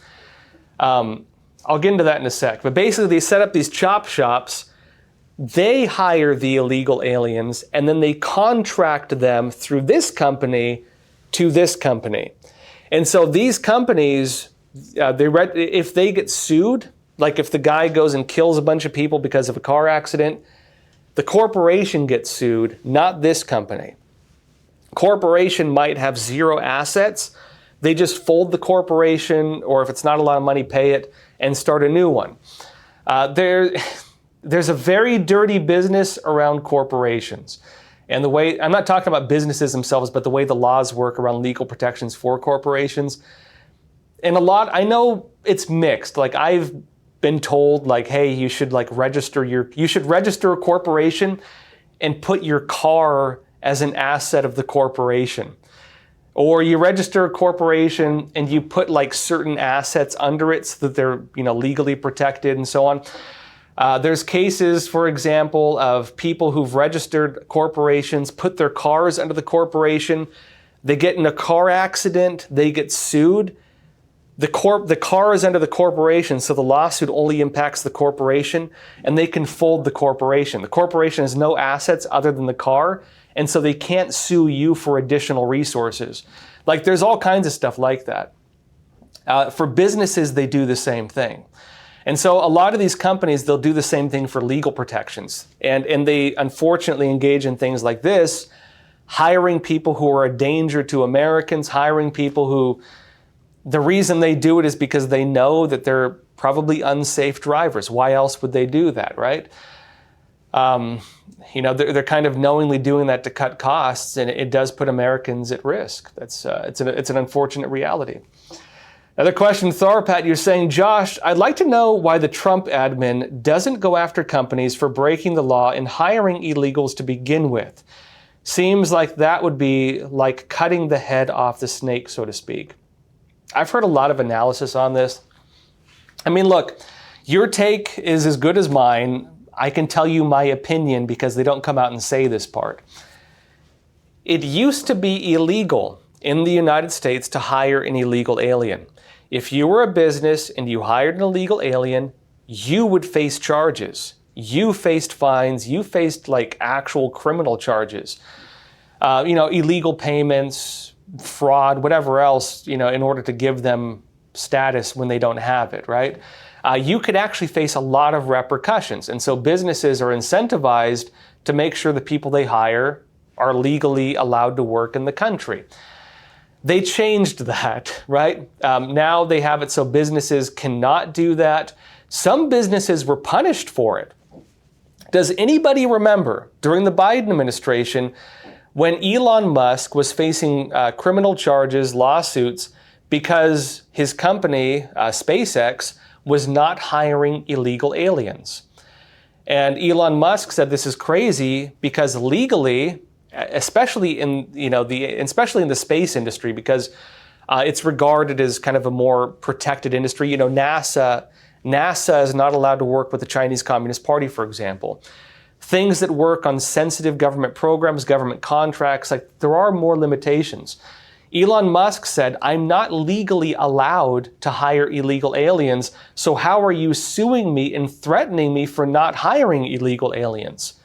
I'll get into that in a sec. But basically, they set up these chop shops. They hire the illegal aliens, and then they contract them through this company to this company. And so these companies, if they get sued, like if the guy goes and kills a bunch of people because of a car accident, the corporation gets sued, not this company. Corporation might have 0 assets. They just fold the corporation, or if it's not a lot of money, pay it, and start a new one. There's a very dirty business around corporations. And the way, I'm not talking about businesses themselves, but the way the laws work around legal protections for corporations. And I know it's mixed. Like, I've been told, like, hey, you should register a corporation and put your car as an asset of the corporation. Or you register a corporation and you put like certain assets under it so that they're legally protected and so on. There's cases, for example, of people who've registered corporations, put their cars under the corporation. They get in a car accident, they get sued. The car is under the corporation, so the lawsuit only impacts the corporation, and they can fold the corporation. The corporation has no assets other than the car, and so they can't sue you for additional resources. Like, there's all kinds of stuff like that. For businesses, they do the same thing. And so a lot of these companies, they'll do the same thing for legal protections. And they unfortunately engage in things like this, hiring people who are a danger to Americans, hiring people who, the reason they do it is because they know that they're probably unsafe drivers. Why else would they do that, right? They're kind of knowingly doing that to cut costs, and it does put Americans at risk. It's an unfortunate reality. Another question, Thorpat, you're saying, Josh, I'd like to know why the Trump admin doesn't go after companies for breaking the law and hiring illegals to begin with. Seems like that would be like cutting the head off the snake, so to speak. I've heard a lot of analysis on this. I mean, look, your take is as good as mine. I can tell you my opinion because they don't come out and say this part. It used to be illegal in the United States to hire an illegal alien. If you were a business and you hired an illegal alien, you would face charges. You faced fines. You faced like actual criminal charges. Illegal payments, fraud, whatever else, in order to give them status when they don't have it, right? You could actually face a lot of repercussions. And so businesses are incentivized to make sure the people they hire are legally allowed to work in the country. They changed that, right? Now they have it so businesses cannot do that. Some businesses were punished for it. Does anybody remember during the Biden administration when Elon Musk was facing criminal charges, lawsuits, because his company, SpaceX, was not hiring illegal aliens? And Elon Musk said this is crazy because legally, especially in the space industry, because it's regarded as kind of a more protected industry. NASA is not allowed to work with the Chinese Communist Party, for example. Things that work on sensitive government programs, government contracts, like there are more limitations. Elon Musk said, I'm not legally allowed to hire illegal aliens, so how are you suing me and threatening me for not hiring illegal aliens?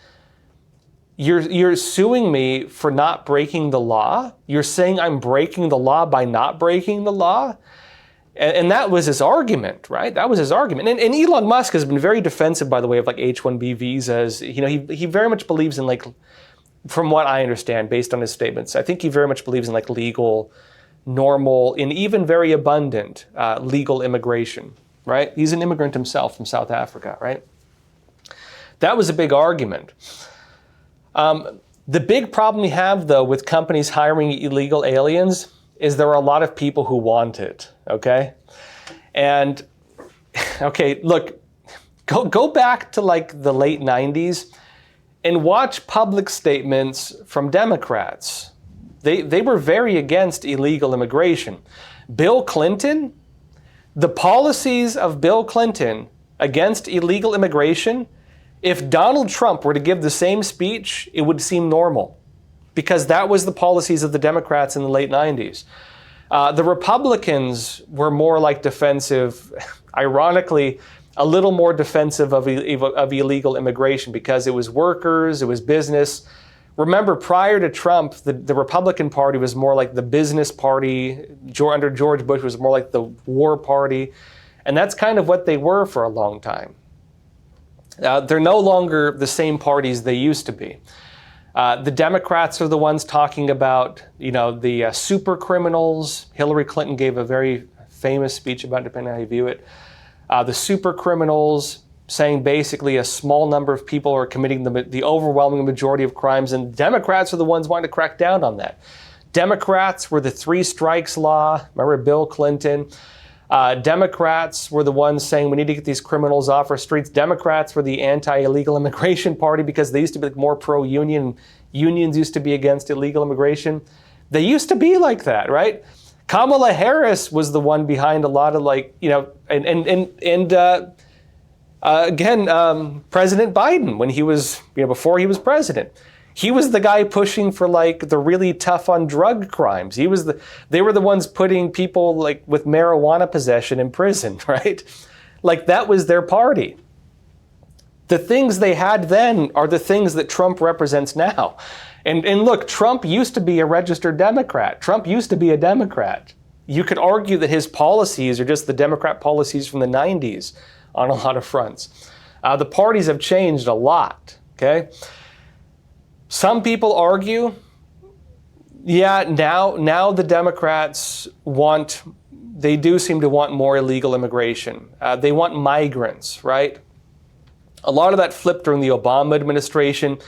You're suing me for not breaking the law? You're saying I'm breaking the law by not breaking the law? And that was his argument, right? That was his argument. And Elon Musk has been very defensive, by the way, of like H-1B visas. He very much believes in, like, from what I understand, based on his statements, I think he very much believes in like legal, normal, and even very abundant legal immigration, right? He's an immigrant himself from South Africa, right? That was a big argument. The big problem we have, though, with companies hiring illegal aliens is there are a lot of people who want it, okay? And, okay, look, go back to like the late 90s and watch public statements from Democrats. They were very against illegal immigration. Bill Clinton, the policies of Bill Clinton against illegal immigration, if Donald Trump were to give the same speech, it would seem normal, because that was the policies of the Democrats in the late 90s. The Republicans were more like defensive, ironically, a little more defensive of illegal immigration because it was workers, it was business. Remember, prior to Trump, the Republican Party was more like the business party. Under George Bush was more like the war party. And that's kind of what they were for a long time. They're no longer the same parties they used to be. The Democrats are the ones talking about, the super criminals. Hillary Clinton gave a very famous speech about it, depending on how you view it. The super criminals, saying basically a small number of people are committing the overwhelming majority of crimes, and Democrats are the ones wanting to crack down on that. Democrats were the 3 strikes law. Remember Bill Clinton? Democrats were the ones saying we need to get these criminals off our streets. Democrats were the anti-illegal immigration party because they used to be more pro-union. Unions used to be against illegal immigration. They used to be like that, right? Kamala Harris was the one behind a lot of President Biden, when he was, before he was president. He was the guy pushing for like the really tough on drug crimes. They were the ones putting people like with marijuana possession in prison, right? Like that was their party. The things they had then are the things that Trump represents now. And look, Trump used to be a registered Democrat. Trump used to be a Democrat. You could argue that his policies are just the Democrat policies from the 90s on a lot of fronts. The parties have changed a lot, okay? Some people argue, now the Democrats want they do seem to want more illegal immigration. They want migrants, right? A lot of that flipped during the Obama administration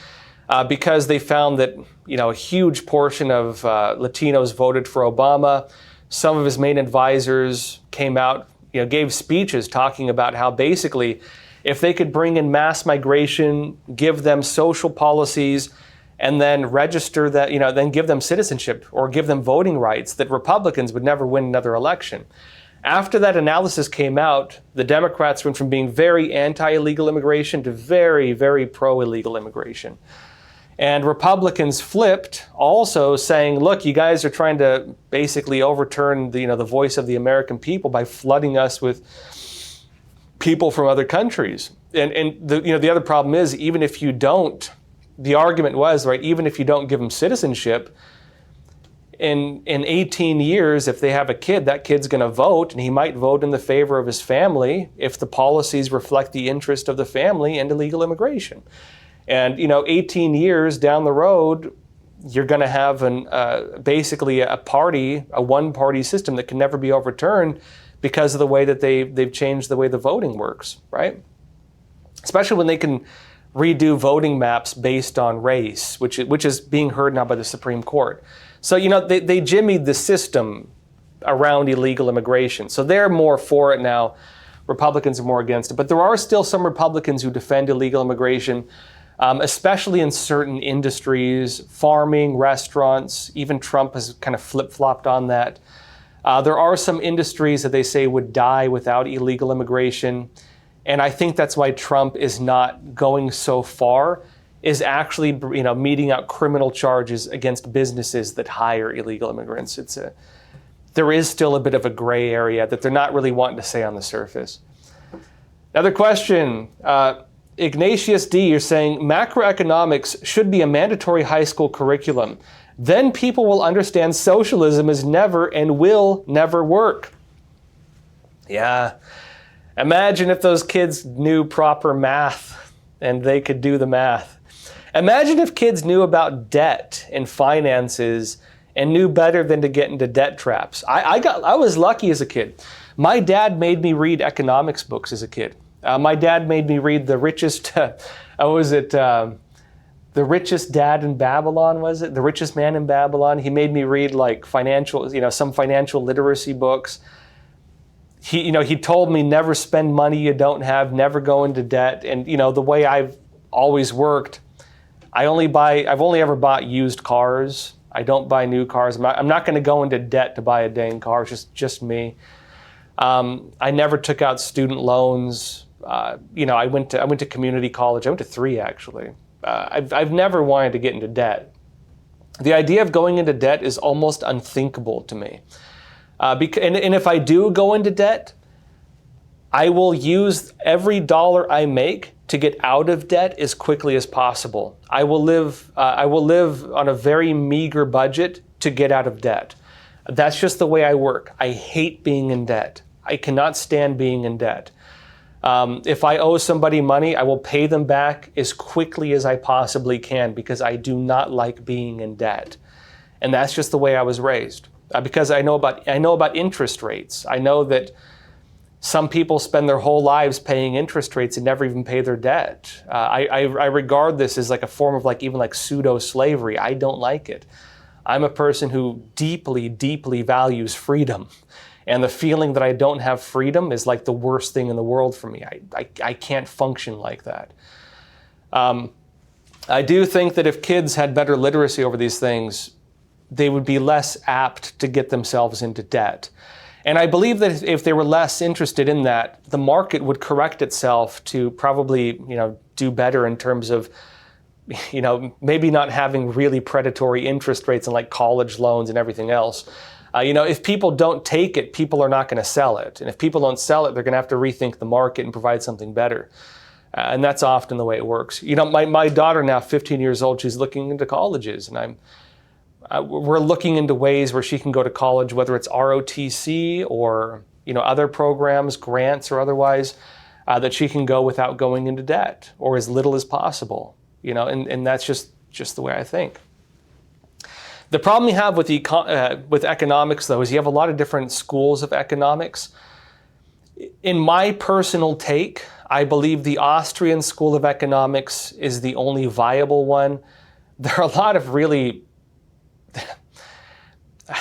because they found that, a huge portion of Latinos voted for Obama. Some of his main advisors came out, gave speeches talking about how basically if they could bring in mass migration, give them social policies, and then register that, then give them citizenship or give them voting rights, that Republicans would never win another election. After that analysis came out, the Democrats went from being very anti-illegal immigration to very, very pro-illegal immigration. And Republicans flipped, also saying, look, you guys are trying to basically overturn the voice of the American people by flooding us with people from other countries. And the other problem is, even if you don't, the argument was, right, even if you don't give them citizenship, in 18 years, if they have a kid, that kid's going to vote, and he might vote in the favor of his family if the policies reflect the interest of the family and illegal immigration. And 18 years down the road, you're going to have basically a one-party system that can never be overturned because of the way that they've changed the way the voting works, right? Especially when they can redo voting maps based on race, which is being heard now by the Supreme Court. So, they jimmied the system around illegal immigration. So they're more for it now. Republicans are more against it. But there are still some Republicans who defend illegal immigration, especially in certain industries, farming, restaurants. Even Trump has kind of flip-flopped on that. There are some industries that they say would die without illegal immigration. And I think that's why Trump is not going so far, is actually, meting out criminal charges against businesses that hire illegal immigrants. There is still a bit of a gray area that they're not really wanting to say on the surface. Another question, Ignatius D, you're saying macroeconomics should be a mandatory high school curriculum. Then people will understand socialism is never and will never work. Yeah. Imagine if those kids knew proper math and they could do the math. Imagine if kids knew about debt and finances and knew better than to get into debt traps. I was lucky as a kid. My dad made me read economics books as a kid. My dad made me read The Richest, The Richest Dad in Babylon, was it? The Richest Man in Babylon. He made me read like some financial literacy books. He told me never spend money you don't have, never go into debt. And the way I've always worked, I've only ever bought used cars. I don't buy new cars. I'm not going to go into debt to buy a dang car. It's just me. I never took out student loans. I went to community college. I went to 3 actually. I've never wanted to get into debt. The idea of going into debt is almost unthinkable to me. And if I do go into debt, I will use every dollar I make to get out of debt as quickly as possible. I will live on a very meager budget to get out of debt. That's just the way I work. I hate being in debt. I cannot stand being in debt. If I owe somebody money, I will pay them back as quickly as I possibly can because I do not like being in debt. And that's just the way I was raised. Because I know about interest rates. I know that some people spend their whole lives paying interest rates and never even pay their debt. I regard this as like a form of even pseudo-slavery. I don't like it. I'm a person who deeply, deeply values freedom. And the feeling that I don't have freedom is like the worst thing in the world for me. I can't function like that. I do think that if kids had better literacy over these things, they would be less apt to get themselves into debt. And I believe that if they were less interested in that, the market would correct itself to probably, do better in terms of, maybe not having really predatory interest rates and like college loans and everything else. If people don't take it, people are not going to sell it. And if people don't sell it, they're going to have to rethink the market and provide something better. And that's often the way it works. My daughter now, 15 years old, she's looking into colleges, and we're looking into ways where she can go to college, whether it's ROTC or other programs, grants or otherwise, that she can go without going into debt or as little as possible. And that's just the way I think. The problem you have with economics, though, is you have a lot of different schools of economics. In my personal take, I believe the Austrian school of economics is the only viable one. There are a lot of really,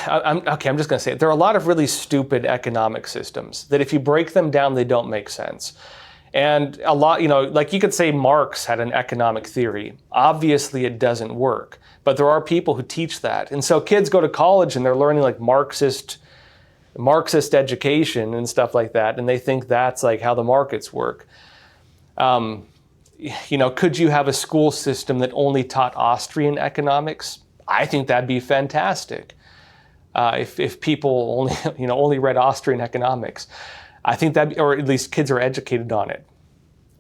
I'm just going to say it. There are a lot of really stupid economic systems that if you break them down, they don't make sense. And a lot, like you could say Marx had an economic theory. Obviously, it doesn't work, but there are people who teach that. And so kids go to college and they're learning like Marxist education and stuff like that, and they think that's like how the markets work. Could you have a school system that only taught Austrian economics? I think that'd be fantastic. If people only read Austrian economics, I think or at least kids are educated on it.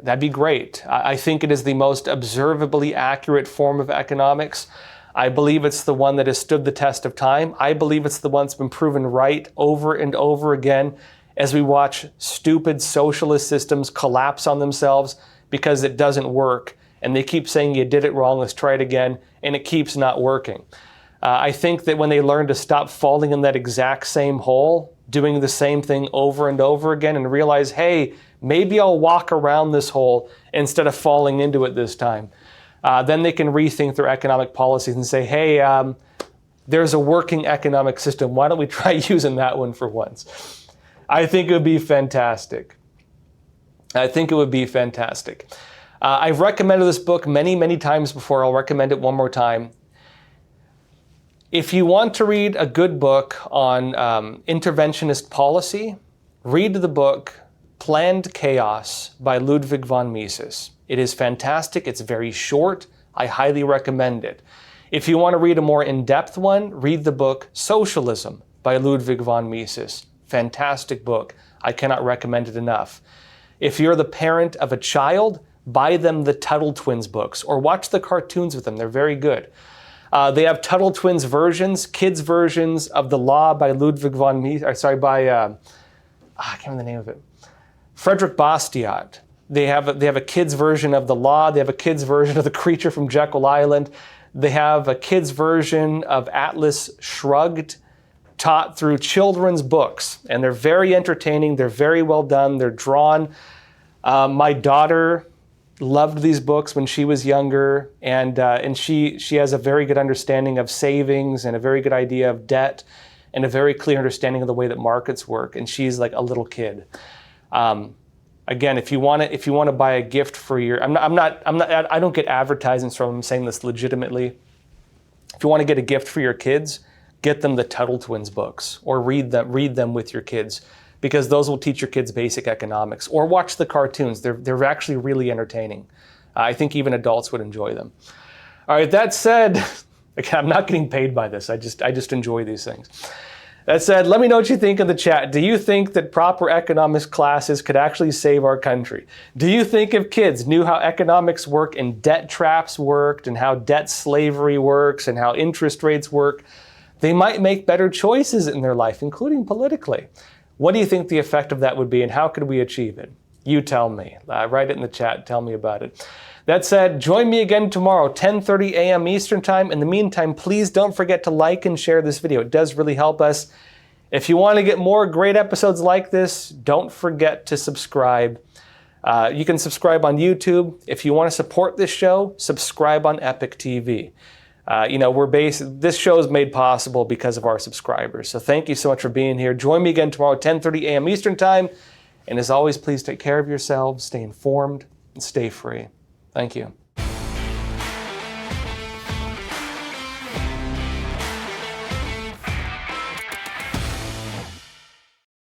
That'd be great. I think it is the most observably accurate form of economics. I believe it's the one that has stood the test of time. I believe it's the one that's been proven right over and over again as we watch stupid socialist systems collapse on themselves because it doesn't work. And they keep saying, you did it wrong, let's try it again, and it keeps not working. I think that when they learn to stop falling in that exact same hole, doing the same thing over and over again, and realize, hey, maybe I'll walk around this hole instead of falling into it this time. Then they can rethink their economic policies and say, hey, there's a working economic system. Why don't we try using that one for once? I think it would be fantastic. I've recommended this book many, many times before. I'll recommend it one more time. If you want to read a good book on interventionist policy, read the book Planned Chaos by Ludwig von Mises. It is fantastic. It's very short. I highly recommend it. If you want to read a more in-depth one, read the book Socialism by Ludwig von Mises. Fantastic book. I cannot recommend it enough. If you're the parent of a child, buy them the Tuttle Twins books or watch the cartoons with them. They're very good. They have Tuttle Twins versions, kids versions of The Law by Ludwig von Mises, I can't remember the name of it. Frederick Bastiat. They have a kids version of The Law. They have a kids version of The Creature from Jekyll Island. They have a kids version of Atlas Shrugged, taught through children's books. And they're very entertaining. They're very well done. They're drawn. My daughter loved these books when she was younger, and she has a very good understanding of savings and a very good idea of debt and a very clear understanding of the way that markets work. And she's like a little kid. Again, if you want to buy a gift for your, I don't get advertisements from them saying this legitimately. If you want to get a gift for your kids, get them the Tuttle Twins books or read them with your kids, because those will teach your kids basic economics. Or watch the cartoons. They're actually really entertaining. I think even adults would enjoy them. All right, that said, again, I'm not getting paid by this. I just enjoy these things. That said, let me know what you think in the chat. Do you think that proper economics classes could actually save our country? Do you think if kids knew how economics work and debt traps worked and how debt slavery works and how interest rates work, they might make better choices in their life, including politically? What do you think the effect of that would be, and how could we achieve it? You tell me. Write it in the chat. Tell me about it. That said, join me again tomorrow, 10:30 a.m. Eastern Time. In the meantime, please don't forget to like and share this video. It does really help us. If you want to get more great episodes like this, don't forget to subscribe. You can subscribe on YouTube. If you want to support this show, subscribe on Epic TV. This show is made possible because of our subscribers. So thank you so much for being here. Join me again tomorrow, 10:30 a.m. Eastern Time. And as always, please take care of yourselves, stay informed, and stay free. Thank you.